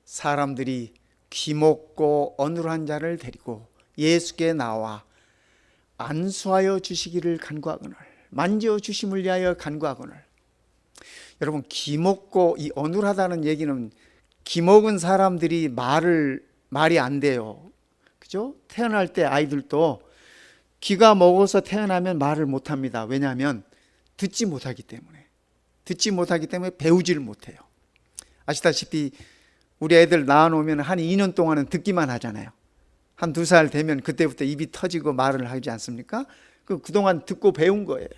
Speaker 4: 사람들이 귀먹고 어눌한 자를 데리고 예수께 나와 안수하여 주시기를 간구하거늘, 만져 주심을 위하여 간구하거늘. 여러분, 귀먹고 이 어눌하다는 얘기는 귀먹은 사람들이 말이 안 돼요. 그죠? 태어날 때 아이들도 귀가 먹어서 태어나면 말을 못 합니다. 왜냐하면 듣지 못하기 때문에 배우지를 못해요. 아시다시피 우리 애들 낳아놓으면 한 2년 동안은 듣기만 하잖아요. 한 2살 되면 그때부터 입이 터지고 말을 하지 않습니까? 그동안 듣고 배운 거예요.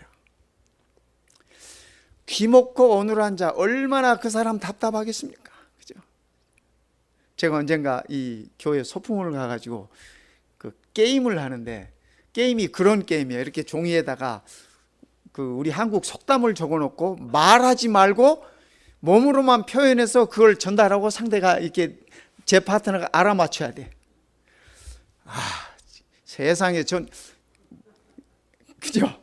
Speaker 4: 귀먹고 어눌한 자, 얼마나 그 사람 답답하겠습니까? 그죠? 제가 언젠가 이 교회 소풍을 가가지고 그 게임을 하는데, 게임이 그런 게임이에요. 이렇게 종이에다가 그 우리 한국 속담을 적어놓고 말하지 말고 몸으로만 표현해서 그걸 전달하고 상대가 이렇게 제 파트너가 알아맞혀야 돼. 세상에 그죠?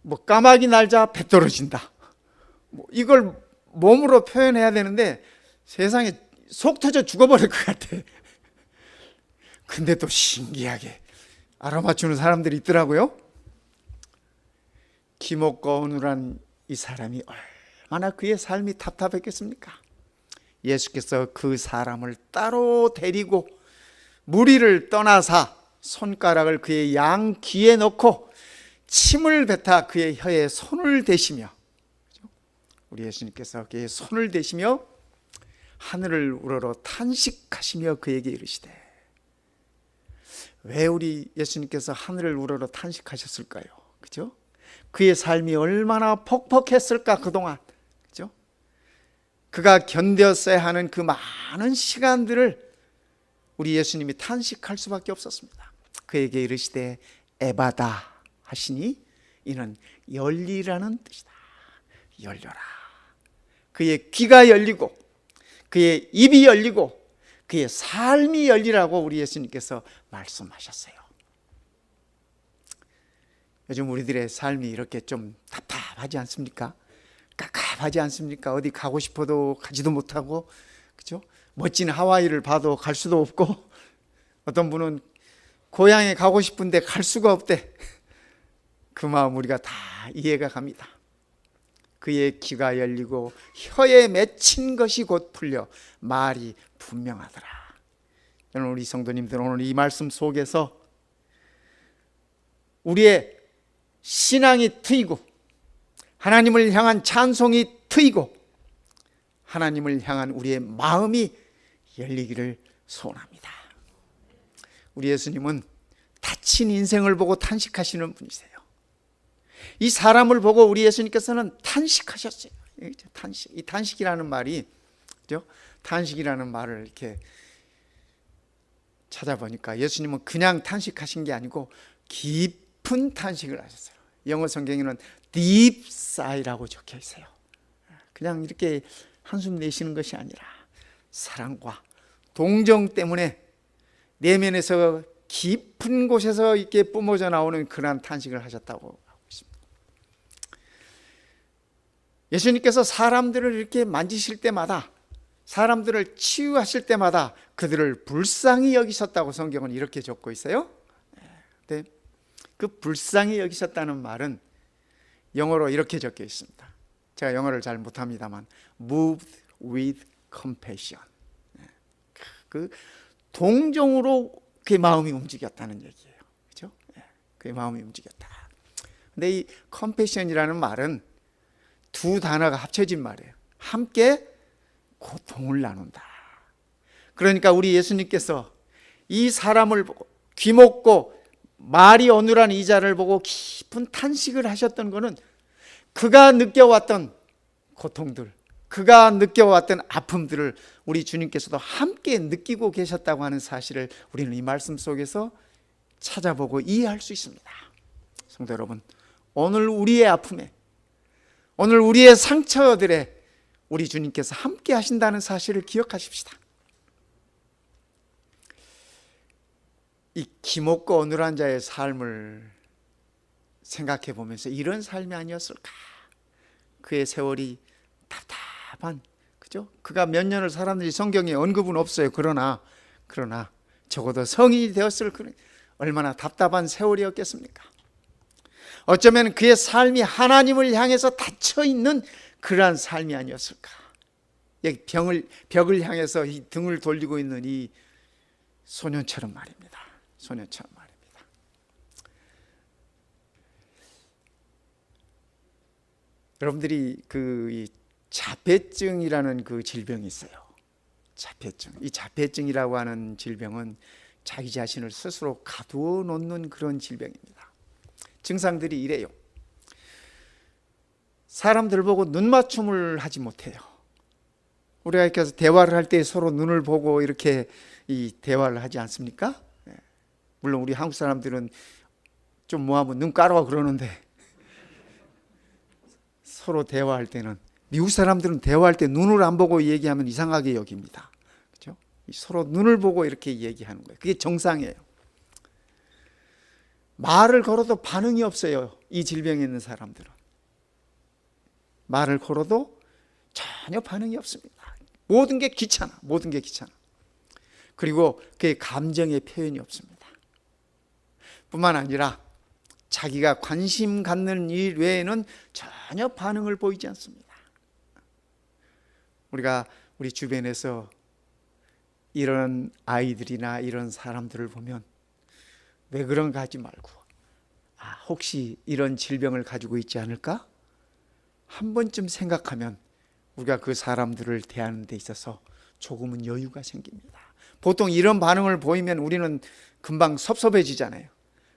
Speaker 4: 뭐 까마귀 날자 배 떨어진다. 뭐 이걸 몸으로 표현해야 되는데 세상에 속 터져 죽어버릴 것 같아. 근데 또 신기하게 알아맞추는 사람들이 있더라고요. 귀먹고 어눌한 이 사람이 얼마나 그의 삶이 답답했겠습니까? 예수께서 그 사람을 따로 데리고 무리를 떠나사 손가락을 그의 양 귀에 넣고 침을 뱉어 그의 혀에 손을 대시며, 우리 예수님께서 그의 손을 대시며 하늘을 우러러 탄식하시며 그에게 이르시되, 왜 우리 예수님께서 하늘을 우러러 탄식하셨을까요? 그죠? 그의 삶이 얼마나 퍽퍽했을까 그동안. 그죠? 그가 견뎠어야 하는 그 많은 시간들을 우리 예수님이 탄식할 수밖에 없었습니다. 그에게 이르시되 에바다 하시니 이는 열리라는 뜻이다. 열려라. 그의 귀가 열리고 그의 입이 열리고 그의 삶이 열리라고 우리 예수님께서 말씀하셨어요. 요즘 우리들의 삶이 이렇게 좀 답답하지 않습니까? 깝깝하지 않습니까? 어디 가고 싶어도 가지도 못하고, 그죠? 멋진 하와이를 봐도 갈 수도 없고, 어떤 분은 고향에 가고 싶은데 갈 수가 없대. 그 마음 우리가 다 이해가 갑니다. 그의 귀가 열리고 혀에 맺힌 것이 곧 풀려 말이 분명하더라. 여러분, 우리 성도님들, 오늘 이 말씀 속에서 우리의 신앙이 트이고 하나님을 향한 찬송이 트이고 하나님을 향한 우리의 마음이 열리기를 소원합니다. 우리 예수님은 다친 인생을 보고 탄식하시는 분이세요. 이 사람을 보고 우리 예수님께서는 탄식하셨어요. 이 탄식이라는 말이, 그죠? 탄식이라는 말을 이렇게 찾아보니까 예수님은 그냥 탄식하신 게 아니고 깊은 탄식을 하셨어요. 영어 성경에는 deep sigh라고 적혀 있어요. 그냥 이렇게 한숨 내쉬는 것이 아니라 사랑과 동정 때문에 내면에서 깊은 곳에서 이렇게 뿜어져 나오는 그러한 탄식을 하셨다고 하고 있습니다. 예수님께서 사람들을 이렇게 만지실 때마다, 사람들을 치유하실 때마다 그들을 불쌍히 여기셨다고 성경은 이렇게 적고 있어요. 근데 그 불쌍히 여기셨다는 말은 영어로 이렇게 적혀 있습니다. 제가 영어를 잘 못합니다만 moved with compassion. 그 동정으로 그의 마음이 움직였다는 얘기예요. 그렇죠? 그의 마음이 움직였다. 근데 이 compassion이라는 말은 두 단어가 합쳐진 말이에요. 함께 고통을 나눈다. 그러니까 우리 예수님께서 이 사람을 보고 귀먹고 말이 어눌한 이 자를 보고 깊은 탄식을 하셨던 것은 그가 느껴왔던 고통들, 그가 느껴왔던 아픔들을 우리 주님께서도 함께 느끼고 계셨다고 하는 사실을 우리는 이 말씀 속에서 찾아보고 이해할 수 있습니다. 성도 여러분, 오늘 우리의 아픔에, 오늘 우리의 상처들에 우리 주님께서 함께 하신다는 사실을 기억하십시다. 이 기먹고 어눌한 자의 삶을 생각해 보면서 이런 삶이 아니었을까? 그의 세월이 답답한, 그죠? 그가 몇 년을 살았는지 성경에 언급은 없어요. 그러나 적어도 성인이 되었을 그런 얼마나 답답한 세월이었겠습니까? 어쩌면 그의 삶이 하나님을 향해서 닫혀 있는 그러한 삶이 아니었을까? 여기 벽을 향해서 이 등을 돌리고 있는 이 소년처럼 말입니다. 소년처럼 말입니다. 여러분들이 이 자폐증이라는 그 질병이 있어요. 자폐증. 이 자폐증이라고 하는 질병은 자기 자신을 스스로 가두어 놓는 그런 질병입니다. 증상들이 이래요. 사람들 보고 눈 맞춤을 하지 못해요. 우리가 이렇게 대화를 할 때 서로 눈을 보고 이렇게 이 대화를 하지 않습니까? 물론 우리 한국 사람들은 좀 뭐하면 눈 까라고 그러는데 서로 대화할 때는, 미국 사람들은 대화할 때 눈을 안 보고 얘기하면 이상하게 여깁니다. 그렇죠? 서로 눈을 보고 이렇게 얘기하는 거예요. 그게 정상이에요. 말을 걸어도 반응이 없어요. 이 질병에 있는 사람들은 말을 걸어도 전혀 반응이 없습니다. 모든 게 귀찮아. 모든 게 귀찮아. 그리고 그의 감정의 표현이 없습니다. 뿐만 아니라 자기가 관심 갖는 일 외에는 전혀 반응을 보이지 않습니다. 우리가 우리 주변에서 이런 아이들이나 이런 사람들을 보면 왜 그런가 하지 말고, 혹시 이런 질병을 가지고 있지 않을까? 한 번쯤 생각하면 우리가 그 사람들을 대하는 데 있어서 조금은 여유가 생깁니다. 보통 이런 반응을 보이면 우리는 금방 섭섭해지잖아요.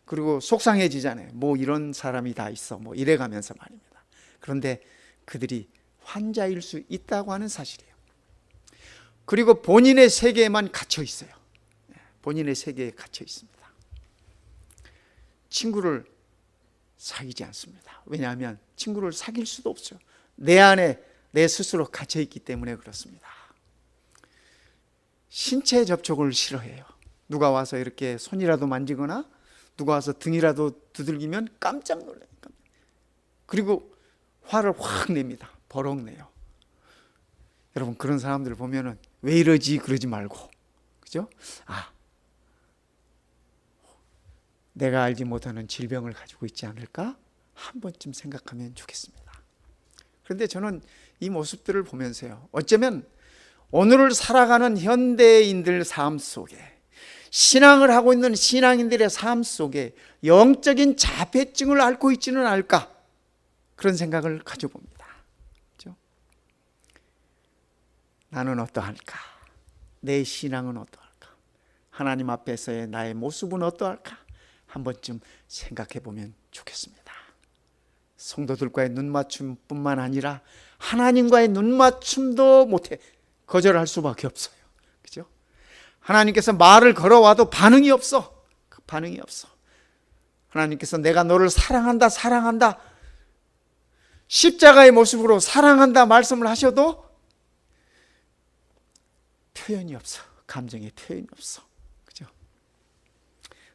Speaker 4: 그리고 속상해지잖아요. 뭐 이런 사람이 다 있어, 뭐 이래가면서 말입니다. 그런데 그들이 환자일 수 있다고 하는 사실이에요. 그리고 본인의 세계에만 갇혀 있어요. 본인의 세계에 갇혀 있습니다. 친구를 사귀지 않습니다. 왜냐하면 친구를 사귈 수도 없어요. 내 안에 내 스스로 갇혀 있기 때문에 그렇습니다. 신체 접촉을 싫어해요. 누가 와서 이렇게 손이라도 만지거나 누가 와서 등이라도 두들기면 깜짝 놀라요. 그리고 화를 확 냅니다. 버럭 내요. 여러분, 그런 사람들 보면은 왜 이러지 그러지 말고, 그죠? 내가 알지 못하는 질병을 가지고 있지 않을까? 한 번쯤 생각하면 좋겠습니다. 그런데 저는 이 모습들을 보면서요, 어쩌면 오늘을 살아가는 현대인들 삶 속에, 신앙을 하고 있는 신앙인들의 삶 속에 영적인 자폐증을 앓고 있지는 않을까, 그런 생각을 가져봅니다. 그렇죠? 나는 어떠할까? 내 신앙은 어떠할까? 하나님 앞에서의 나의 모습은 어떠할까? 한 번쯤 생각해 보면 좋겠습니다. 성도들과의 눈맞춤뿐만 아니라 하나님과의 눈맞춤도 못해, 거절할 수밖에 없어요. 그죠? 하나님께서 말을 걸어와도 반응이 없어. 반응이 없어. 하나님께서 내가 너를 사랑한다, 사랑한다, 십자가의 모습으로 사랑한다 말씀을 하셔도 표현이 없어. 감정의 표현이 없어. 그죠?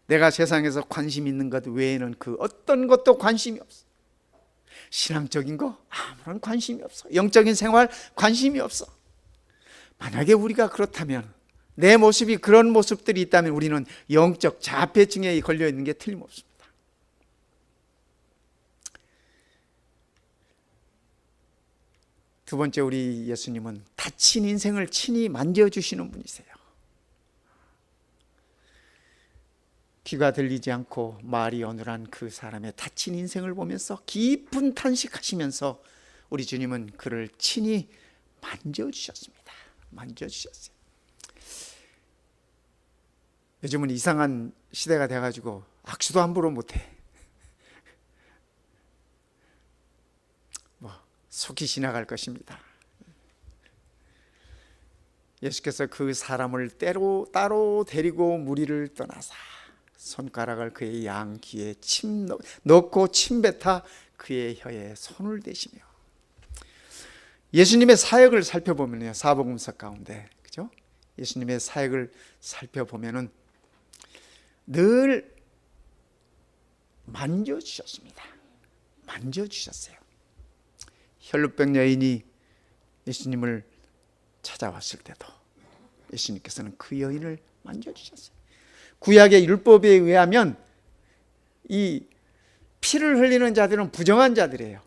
Speaker 4: 내가 세상에서 관심 있는 것 외에는 그 어떤 것도 관심이 없어. 신앙적인 거 아무런 관심이 없어. 영적인 생활 관심이 없어. 만약에 우리가 그렇다면, 내 모습이 그런 모습들이 있다면 우리는 영적 자폐증에 걸려 있는 게 틀림없습니다. 두 번째, 우리 예수님은 다친 인생을 친히 만져주시는 분이세요. 귀가 들리지 않고 말이 어눌한 그 사람의 다친 인생을 보면서 깊은 탄식하시면서 우리 주님은 그를 친히 만져주셨습니다. 만져주셨어요. 요즘은 이상한 시대가 돼가지고 악수도 함부로 못해. 속이 지나갈 것입니다. 예수께서 그 사람을 따로 데리고 무리를 떠나사 손가락을 그의 양 귀에 넣고 침 뱉어 그의 혀에 손을 대시며, 예수님의 사역을 살펴보면요, 사복음서 가운데, 그죠? 예수님의 사역을 살펴보면은 늘 만져주셨습니다. 만져주셨어요. 혈루병 여인이 예수님을 찾아왔을 때도 예수님께서는 그 여인을 만져주셨어요. 구약의 율법에 의하면 이 피를 흘리는 자들은 부정한 자들이에요.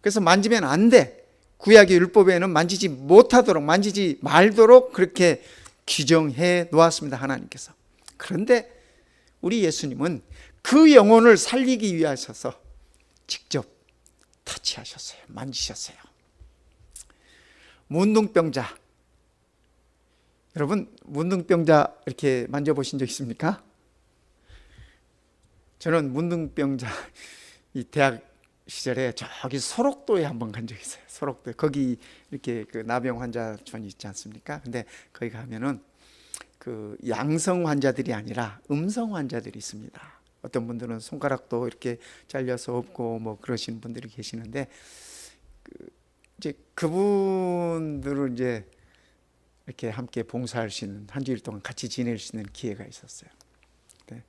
Speaker 4: 그래서 만지면 안 돼. 구약의 율법에는 만지지 못하도록, 만지지 말도록 그렇게 규정해 놓았습니다, 하나님께서. 그런데 우리 예수님은 그 영혼을 살리기 위하셔서 직접 터치하셨어요. 만지셨어요. 문둥병자, 여러분 문둥병자 이렇게 만져보신 적 있습니까? 저는 문둥병자 이 대학 시절에 저기 소록도에 한번 간 적이 있어요. 소록도, 거기 이렇게 그 나병 환자촌이 있지 않습니까? 근데 거기 가면은 그 양성 환자들이 아니라 음성 환자들이 있습니다. 어떤 분들은 손가락도 이렇게 잘려서 없고 뭐 그러시는 분들이 계시는데, 이제 그분들을 이제 이렇게 함께 봉사할 수 있는, 한 주일 동안 같이 지낼 수 있는 기회가 있었어요. 네.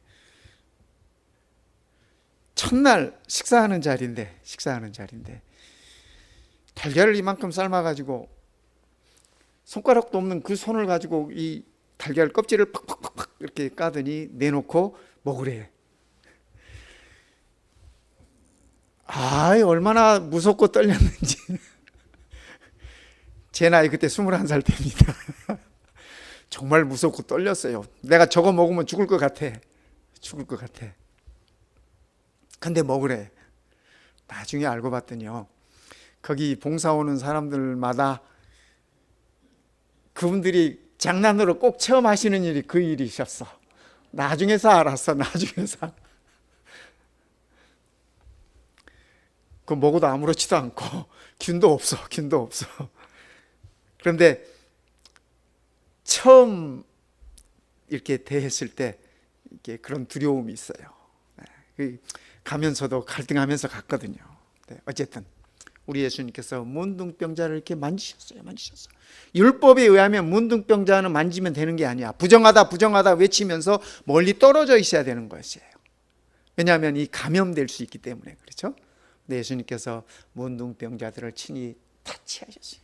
Speaker 4: 첫날 식사하는 자리인데 달걀을 이만큼 삶아가지고 손가락도 없는 그 손을 가지고 이 달걀 껍질을 팍팍팍팍 이렇게 까더니 내놓고 먹으래. 얼마나 무섭고 떨렸는지. 제 나이 그때 21살 때입니다. 정말 무섭고 떨렸어요. 내가 저거 먹으면 죽을 것 같아. 근데 먹으래. 나중에 알고 봤더니요, 거기 봉사 오는 사람들마다 그분들이 장난으로 꼭 처음 하시는 일이 그 일이셨어. 나중에서 알았어. 나중에서. 그거 먹어도 아무렇지도 않고 균도 없어. 그런데 처음 이렇게 대했을 때 이렇게 그런 두려움이 있어요. 가면서도 갈등하면서 갔거든요. 어쨌든 우리 예수님께서 문둥병자를 이렇게 만지셨어요. 율법에 의하면 문둥병자는 만지면 되는 게 아니야. 부정하다 부정하다 외치면서 멀리 떨어져 있어야 되는 것이에요. 왜냐하면 이 감염될 수 있기 때문에 그렇죠. 근데 예수님께서 문둥병자들을 친히 타치하셨어요.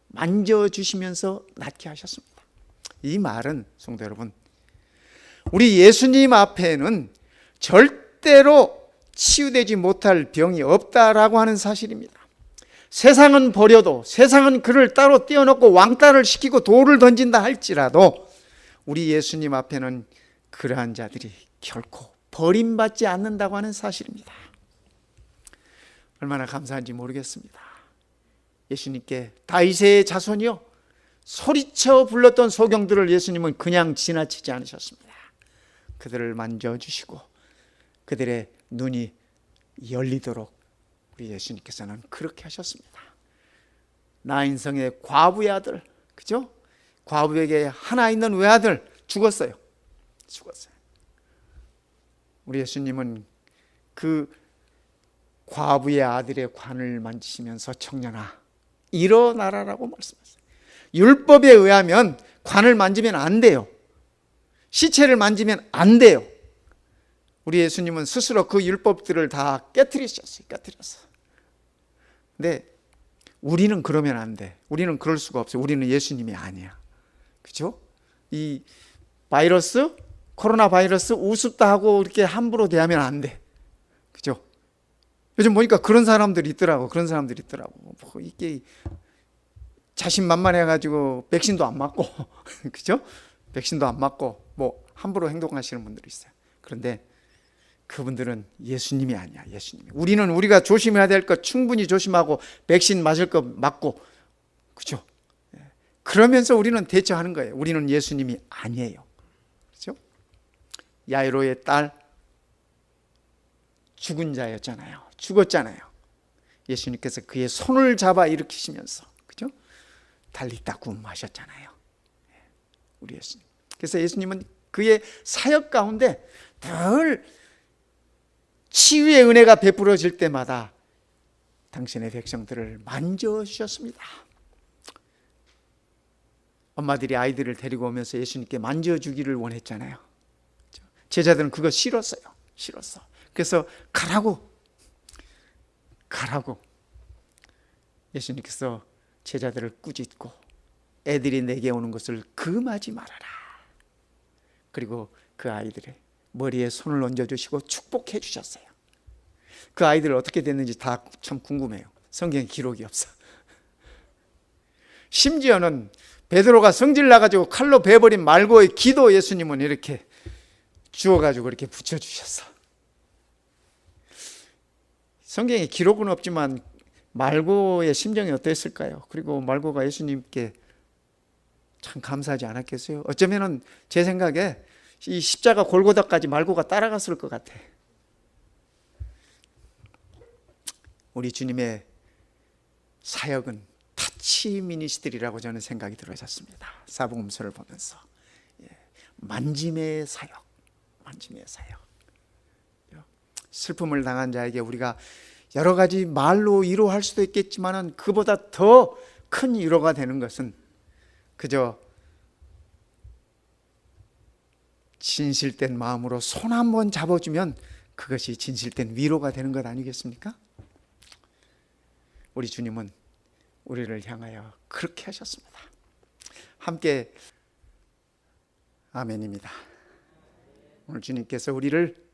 Speaker 4: 만져주시면서 낫게 하셨습니다. 이 말은 성도 여러분, 우리 예수님 앞에는 절대로 치유되지 못할 병이 없다라고 하는 사실입니다. 세상은 버려도, 세상은 그를 따로 떼어놓고 왕따를 시키고 돌을 던진다 할지라도 우리 예수님 앞에는 그러한 자들이 결코 버림받지 않는다고 하는 사실입니다. 얼마나 감사한지 모르겠습니다. 예수님께 다윗의 자손이요, 소리쳐 불렀던 소경들을 예수님은 그냥 지나치지 않으셨습니다. 그들을 만져주시고 그들의 눈이 열리도록 우리 예수님께서는 그렇게 하셨습니다. 나인성의 과부의 아들, 그죠? 과부에게 하나 있는 외아들 죽었어요. 우리 예수님은 그 과부의 아들의 관을 만지시면서 청년아 일어나라라고 말씀하셨어요. 율법에 의하면 관을 만지면 안 돼요. 시체를 만지면 안 돼요. 우리 예수님은 스스로 그 율법들을 다 깨트리셨어요. 근데 우리는 그러면 안 돼. 우리는 그럴 수가 없어요. 우리는 예수님이 아니야. 그죠? 이 바이러스, 코로나 바이러스 우습다 하고 이렇게 함부로 대하면 안 돼. 그죠? 요즘 보니까 그런 사람들이 있더라고. 뭐 이게 자신만만해가지고 백신도 안 맞고, 그죠? 백신도 안 맞고 뭐 함부로 행동하시는 분들이 있어요. 그런데 그분들은 예수님이 아니야. 예수님이. 우리는 우리가 조심해야 될 것 충분히 조심하고 백신 맞을 것 맞고, 그죠? 그러면서 우리는 대처하는 거예요. 우리는 예수님이 아니에요. 그죠? 야이로의 딸 죽은 자였잖아요. 죽었잖아요. 예수님께서 그의 손을 잡아 일으키시면서, 그죠? 달리따쿰 하셨잖아요. 우리 예수님. 그래서 예수님은 그의 사역 가운데 늘 치유의 은혜가 베풀어질 때마다 당신의 백성들을 만져주셨습니다. 엄마들이 아이들을 데리고 오면서 예수님께 만져주기를 원했잖아요. 제자들은 그거 싫었어요. 그래서 가라고 예수님께서 제자들을 꾸짖고 애들이 내게 오는 것을 금하지 말아라. 그리고 그 아이들의 머리에 손을 얹어주시고 축복해 주셨어요. 그 아이들 어떻게 됐는지 다 참 궁금해요. 성경에 기록이 없어. 심지어는 베드로가 성질 나가지고 칼로 베버린 말고의 기도 예수님은 이렇게 주워가지고 이렇게 붙여주셨어. 성경에 기록은 없지만 말고의 심정이 어땠을까요? 그리고 말고가 예수님께 참 감사하지 않았겠어요? 어쩌면은 제 생각에 이 십자가 골고다까지 말고가 따라갔을 것 같아. 우리 주님의 사역은 타치 미니스트리라고 저는 생각이 들어졌습니다. 사복음서를 보면서 만짐의 사역. 슬픔을 당한 자에게 우리가 여러 가지 말로 위로할 수도 있겠지만은 그보다 더 큰 위로가 되는 것은 그저 진실된 마음으로 손 한번 잡아주면 그것이 진실된 위로가 되는 것 아니겠습니까? 우리 주님은 우리를 향하여 그렇게 하셨습니다. 함께 아멘입니다. 오늘 주님께서 우리를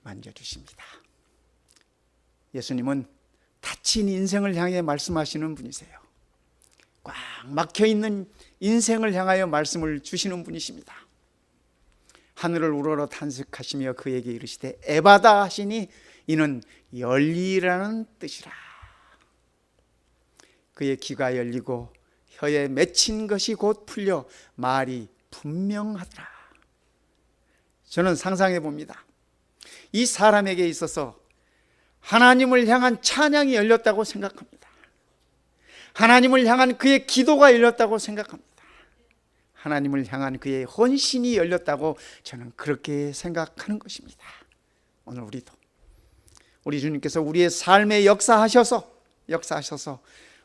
Speaker 4: 만져주십니다. 예수님은 다친 인생을 향해 말씀하시는 분이세요. 꽉 막혀있는 인생을 향하여 말씀을 주시는 분이십니다. 하늘을 우러러 탄식하시며 그에게 이르시되 에바다 하시니 이는 열리라는 뜻이라. 그의 귀가 열리고 혀에 맺힌 것이 곧 풀려 말이 분명하더라. 저는 상상해 봅니다. 이 사람에게 있어서 하나님을 향한 찬양이 열렸다고 생각합니다. 하나님을 향한 그의 기도가 열렸다고 생각합니다. 하나님을 향한 그의 헌신이 열렸다고 저는 그렇게 생각하는 것입니다. 오늘 우리도 우리 주님께서 우리의 삶에 역사하셔서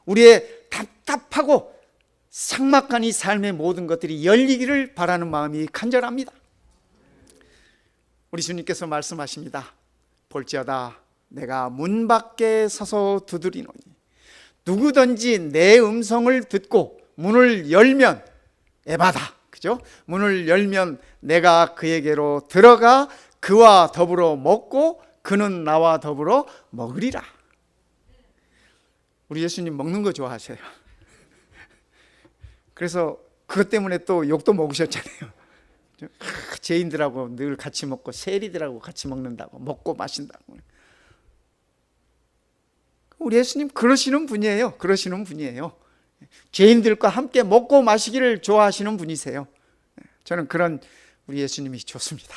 Speaker 4: 우리의 답답하고 삭막한 이 삶의 모든 것들이 열리기를 바라는 마음이 간절합니다. 우리 주님께서 말씀하십니다. 볼지어다 내가 문 밖에 서서 두드리노니 누구든지 내 음성을 듣고 문을 열면 에바다, 그죠? 문을 열면 내가 그에게로 들어가 그와 더불어 먹고 그는 나와 더불어 먹으리라. 우리 예수님 먹는 거 좋아하세요. 그래서 그것 때문에 또 욕도 먹으셨잖아요. 죄인들하고 늘 같이 먹고 세리들하고 같이 먹는다고, 먹고 마신다고. 우리 예수님 그러시는 분이에요. 죄인들과 함께 먹고 마시기를 좋아하시는 분이세요. 저는 그런 우리 예수님이 좋습니다.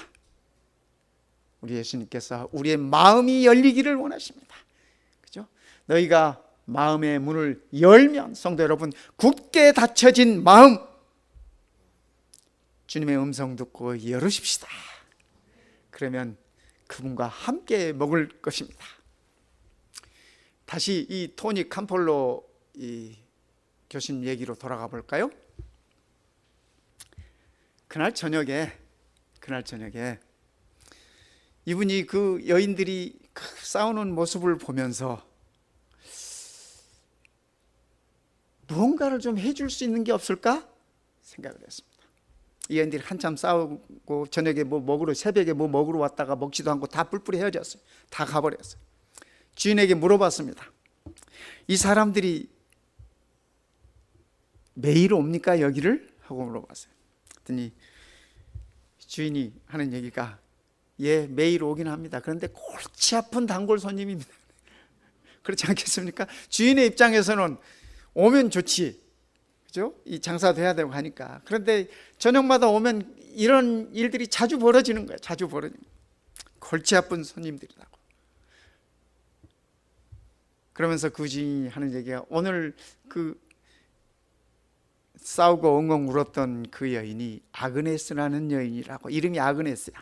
Speaker 4: 우리 예수님께서 우리의 마음이 열리기를 원하십니다. 그죠? 너희가 마음의 문을 열면, 성도 여러분, 굳게 닫혀진 마음 주님의 음성 듣고 열으십시다. 그러면 그분과 함께 먹을 것입니다. 다시 이 토니 캄폴로 이 교수님 얘기로 돌아가 볼까요? 그날 저녁에 이분이 그 여인들이 싸우는 모습을 보면서 무언가를 좀 해줄 수 있는 게 없을까 생각을 했습니다. 이 여인들이 한참 싸우고 저녁에 뭐 먹으러, 새벽에 뭐 먹으러 왔다가 먹지도 않고 다 뿔뿔이 헤어졌어요. 다 가버렸어요. 주인에게 물어봤습니다. 이 사람들이 매일 옵니까 여기를? 하고 물어봤어요. 그랬더니 주인이 하는 얘기가 예, 매일 오긴 합니다. 그런데 골치 아픈 단골 손님입니다. 그렇지 않겠습니까? 주인의 입장에서는 오면 좋지, 그죠? 이 장사도 해야 되고 하니까. 그런데 저녁마다 오면 이런 일들이 자주 벌어지는 거예요. 골치 아픈 손님들이라고. 그러면서 그 주인이 하는 얘기가 오늘 그 싸우고 엉엉 울었던 그 여인이 아그네스라는 여인이라고. 이름이 아그네스야.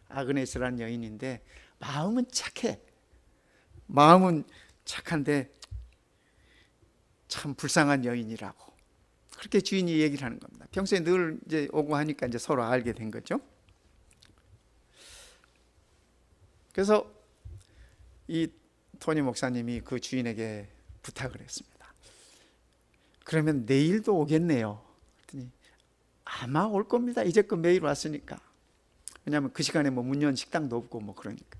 Speaker 4: 아그네스라는 여인인데 마음은 착해. 마음은 착한데 참 불쌍한 여인이라고. 그렇게 주인이 얘기를 하는 겁니다. 평소에 늘 이제 오고 하니까 이제 서로 알게 된 거죠. 그래서 이 토니 목사님이 그 주인에게 부탁을 했습니다. 그러면 내일도 오겠네요. 그랬더니 아마 올 겁니다. 이제껏 매일 왔으니까. 왜냐하면 그 시간에 뭐 문 연 식당도 없고 뭐 그러니까.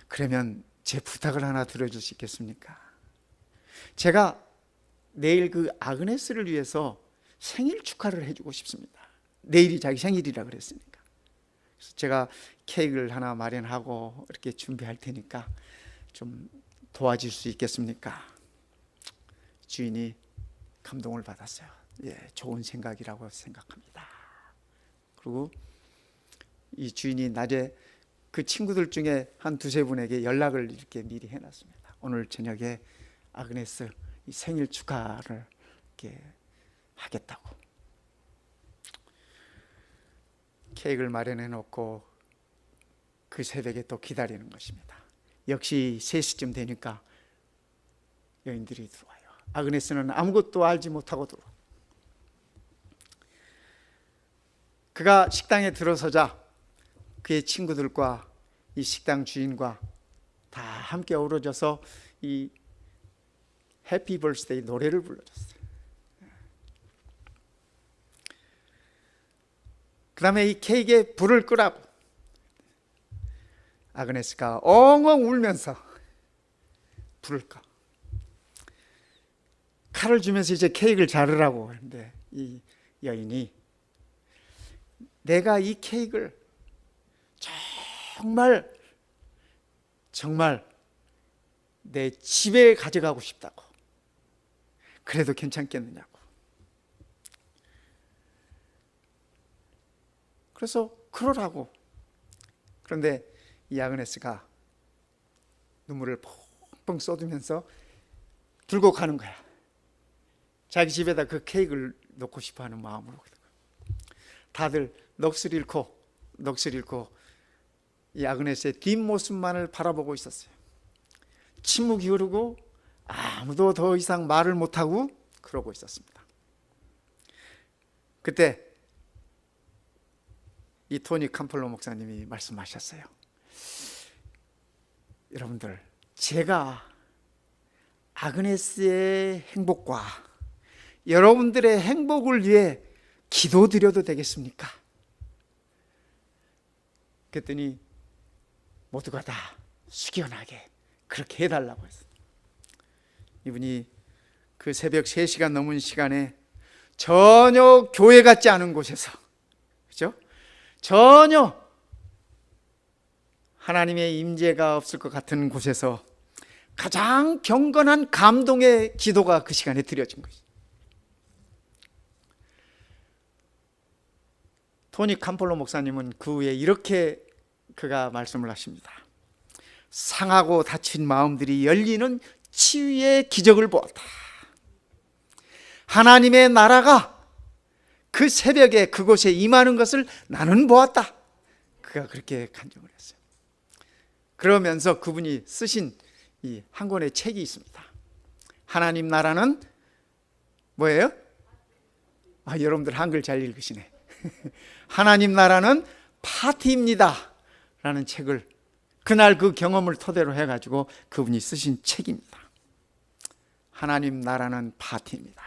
Speaker 4: 그러면 제 부탁을 하나 들어줄 수 있겠습니까? 제가 내일 그 아그네스를 위해서 생일 축하를 해주고 싶습니다. 내일이 자기 생일이라 그랬으니까. 그래서 제가 케이크를 하나 마련하고 이렇게 준비할 테니까 좀 도와줄 수 있겠습니까? 주인이 감동을 받았어요. 예, 좋은 생각이라고 생각합니다. 그리고 이 주인이 낮에 그 친구들 중에 한 두세 분에게 연락을 이렇게 미리 해놨습니다. 오늘 저녁에 아그네스 이 생일 축하를 이렇게 하겠다고. 케이크를 마련해 놓고 그 새벽에 또 기다리는 것입니다. 역시 3시쯤 되니까 여인들이 들어와요. 아그네스는 아무것도 알지 못하고 들어와. 그가 식당에 들어서자 그의 친구들과 이 식당 주인과 다 함께 어우러져서 이 해피 버스데이 노래를 불러줬어요. 그 다음에 이 케이크에 불을 끄라고 아그네스가 엉엉 울면서 불을 꺼. 칼을 주면서 이제 케이크를 자르라고 하는데 이 여인이 내가 이 케이크를 정말 내 집에 가져가고 싶다고. 그래도 괜찮겠느냐고. 그래서 그러라고. 그런데 이 아그네스가 눈물을 펑펑 쏟으면서 들고 가는 거야. 자기 집에다 그 케이크를 놓고 싶어하는 마음으로 다들 넋을 잃고 이 아그네스의 뒷모습만을 바라보고 있었어요. 침묵이 흐르고 아무도 더 이상 말을 못하고 그러고 있었습니다. 그때 이 토니 캄플로 목사님이 말씀하셨어요. 여러분들, 제가 아그네스의 행복과 여러분들의 행복을 위해 기도드려도 되겠습니까? 그랬더니 모두가 다 숙연하게 그렇게 해달라고 했어요. 이분이 그 새벽 3시간 넘은 시간에 전혀 교회 같지 않은 곳에서, 그죠? 전혀 하나님의 임재가 없을 것 같은 곳에서 가장 경건한 감동의 기도가 그 시간에 드려진 것이죠. 토니 캄폴로 목사님은 그 후에 이렇게 그가 말씀을 하십니다. 상하고 다친 마음들이 열리는 치유의 기적을 보았다. 하나님의 나라가 그 새벽에 그곳에 임하는 것을 나는 보았다. 그가 그렇게 간증을 했어요. 그러면서 그분이 쓰신 이 한 권의 책이 있습니다. 하나님 나라는 뭐예요? 여러분들 한글 잘 읽으시네. 하나님 나라는 파티입니다 라는 책을 그날 그 경험을 토대로 해가지고 그분이 쓰신 책입니다. 하나님 나라는 파티입니다.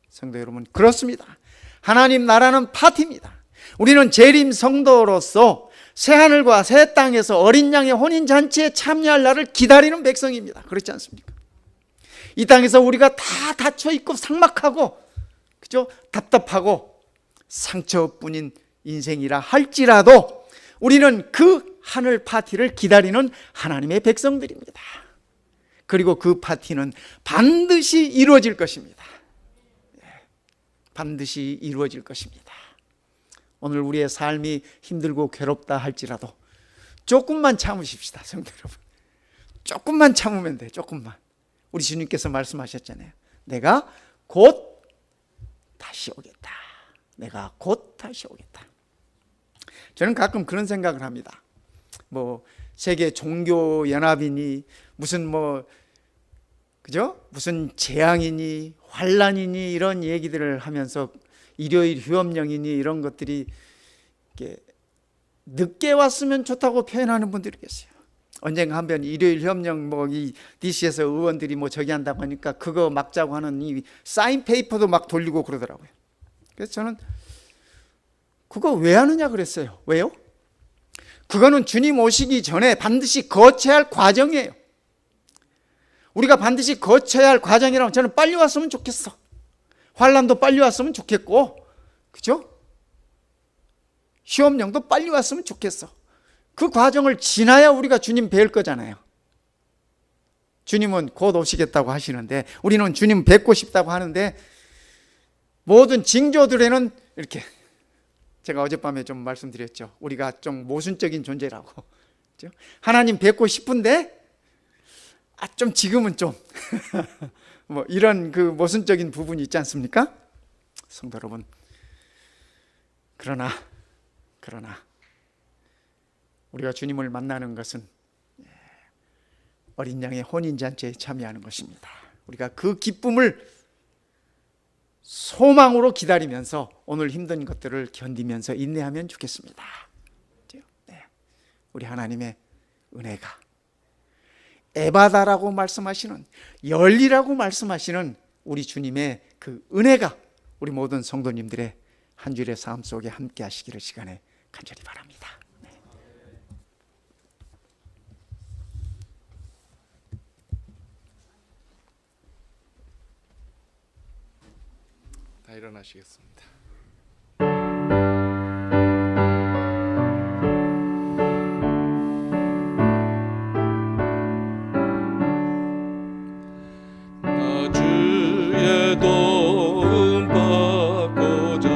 Speaker 4: 성도 여러분, 그렇습니다. 하나님 나라는 파티입니다. 우리는 재림 성도로서 새하늘과 새 땅에서 어린 양의 혼인잔치에 참여할 날을 기다리는 백성입니다. 그렇지 않습니까? 이 땅에서 우리가 다 닫혀있고 삭막하고, 그죠? 답답하고 상처뿐인 인생이라 할지라도 우리는 그 하늘 파티를 기다리는 하나님의 백성들입니다. 그리고 그 파티는 반드시 이루어질 것입니다. 반드시 이루어질 것입니다. 오늘 우리의 삶이 힘들고 괴롭다 할지라도 조금만 참으십시다, 성도 여러분. 조금만 참으면 돼, 조금만. 우리 주님께서 말씀하셨잖아요. 내가 곧 다시 오겠다. 내가 곧 다시 오겠다. 저는 가끔 그런 생각을 합니다. 뭐 세계 종교 연합이니 무슨 그죠? 무슨 재앙이니 환란이니 이런 얘기들을 하면서 일요일 휴업령이니 이런 것들이 이렇게 늦게 왔으면 좋다고 표현하는 분들이 계세요. 언젠가 한번 일요일 휴업령 이 DC에서 의원들이 저기 한다고 하니까 그거 막자고 하는 이 사인 페이퍼도 막 돌리고 그러더라고요. 그래서 저는 그거 왜 하느냐 그랬어요. 왜요? 그거는 주님 오시기 전에 반드시 거쳐야 할 과정이에요. 우리가 반드시 거쳐야 할 과정이라면 저는 빨리 왔으면 좋겠어. 환란도 빨리 왔으면 좋겠고, 그죠? 시험령도 빨리 왔으면 좋겠어. 그 과정을 지나야 우리가 주님 뵐 거잖아요. 주님은 곧 오시겠다고 하시는데, 우리는 주님 뵙고 싶다고 하는데, 모든 징조들에는 이렇게, 제가 어젯밤에 좀 말씀드렸죠. 우리가 좀 모순적인 존재라고. 그죠? 하나님 뵙고 싶은데, 좀 지금은 좀 이런 그 모순적인 부분이 있지 않습니까? 성도 여러분, 그러나 우리가 주님을 만나는 것은 어린 양의 혼인잔치에 참여하는 것입니다. 우리가 그 기쁨을 소망으로 기다리면서 오늘 힘든 것들을 견디면서 인내하면 좋겠습니다. 우리 하나님의 은혜가, 에바다라고 말씀하시는, 열리라고 말씀하시는 우리 주님의 그 은혜가 우리 모든 성도님들의 한 주일의 삶 속에 함께 하시기를 시간에 간절히 바랍니다.
Speaker 2: 다 일어나시겠습니다.
Speaker 5: 도움 받고자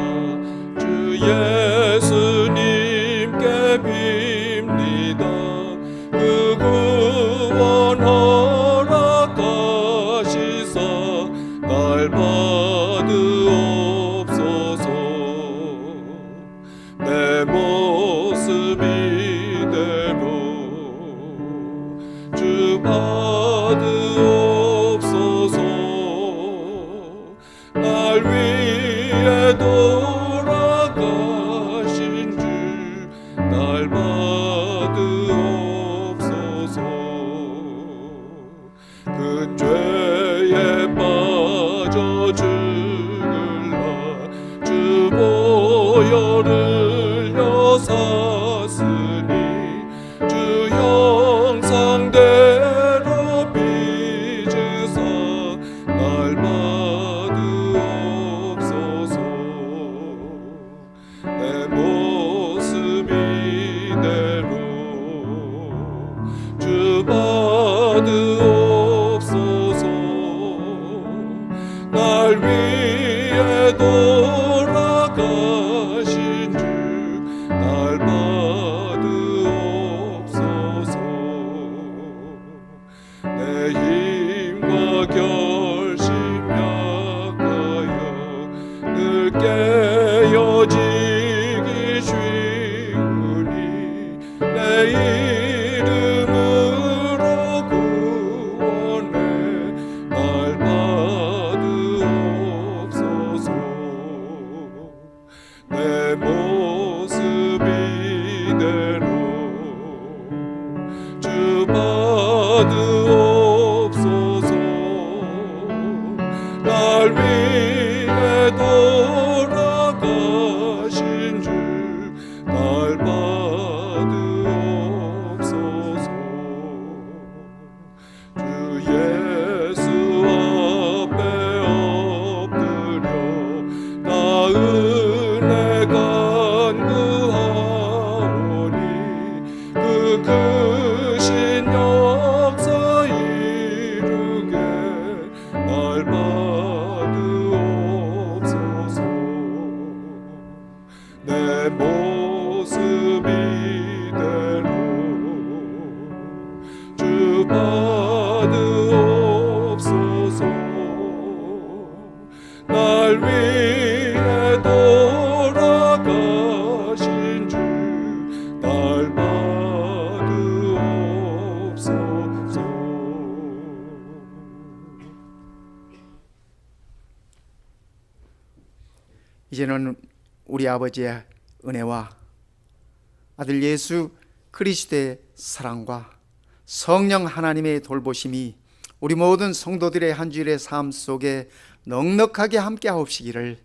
Speaker 5: 주 예수님께 빕니다. 그 구원 허락하시사 날 받으오 위해 돌아가신 주 날 받으옵소서. 그 죄에 빠져 죽을라 주 보혈을 샀으니 주 형상대로 빚으사 날 받으옵소서. 내 모습 이대로 주 받으옵소서. 날 위해 돌아가신 주 날 받으옵소서. 내 힘과 결심 약하여 늘 깨어지기 쉬우니 내 이름으로 구원해 날 받으옵소서. 내 모습 이대로 주 받으옵소서. 날 위해 돌아가신 주 날 받으옵소서. 주 예수 앞에 엎드려 나 은혜 간구하오니 그 크신 역사 이루게 날 받으옵소서. 내 모습 이대로 주 받으옵소서. 날 위해 돌아가신 주 날 받으옵소서.
Speaker 4: 이제는 우리 아버지의 은혜와 아들 예수 그리스도의 사랑과 성령 하나님의 돌보심이 우리 모든 성도들의 한 주일의 삶 속에 넉넉하게 함께 하옵시기를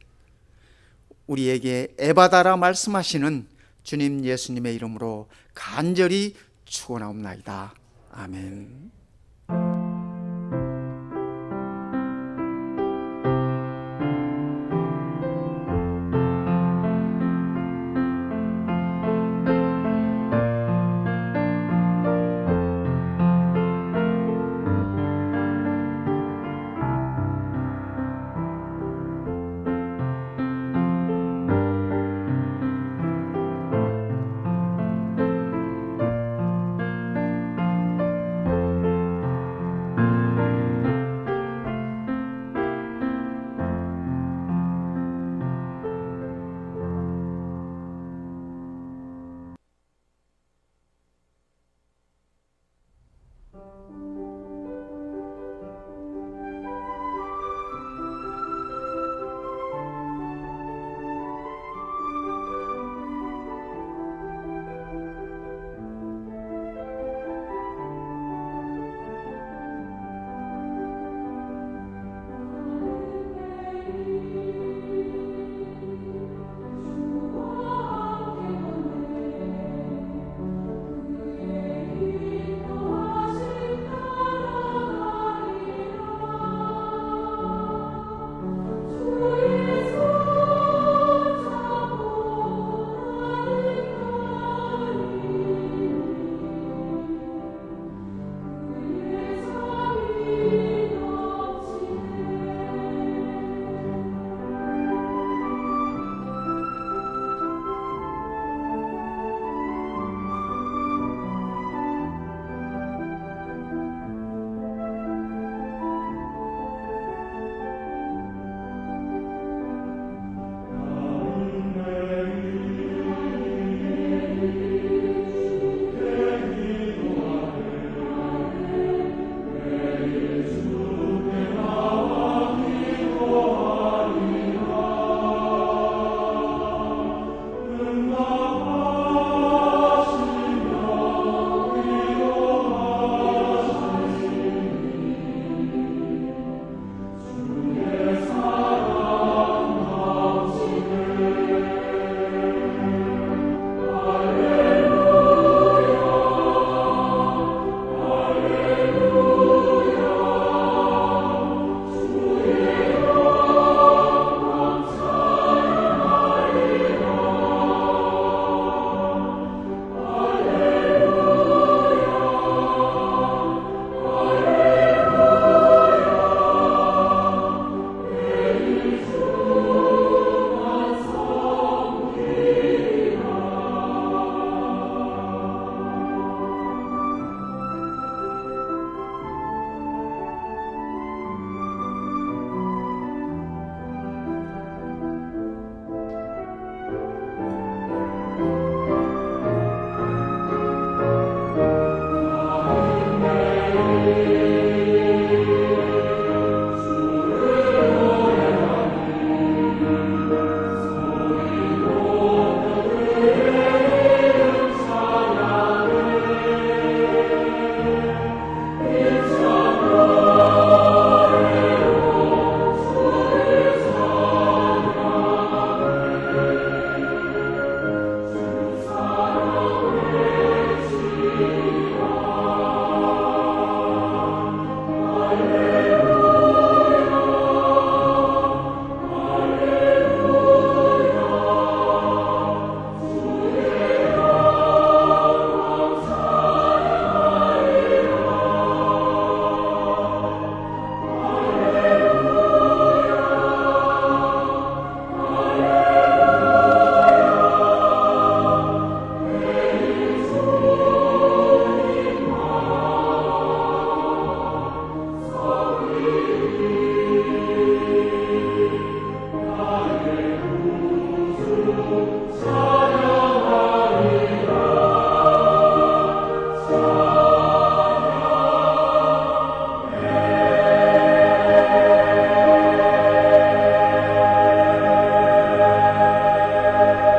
Speaker 4: 우리에게 에바다라 말씀하시는 주님 예수님의 이름으로 간절히 축원하옵나이다. 아멘.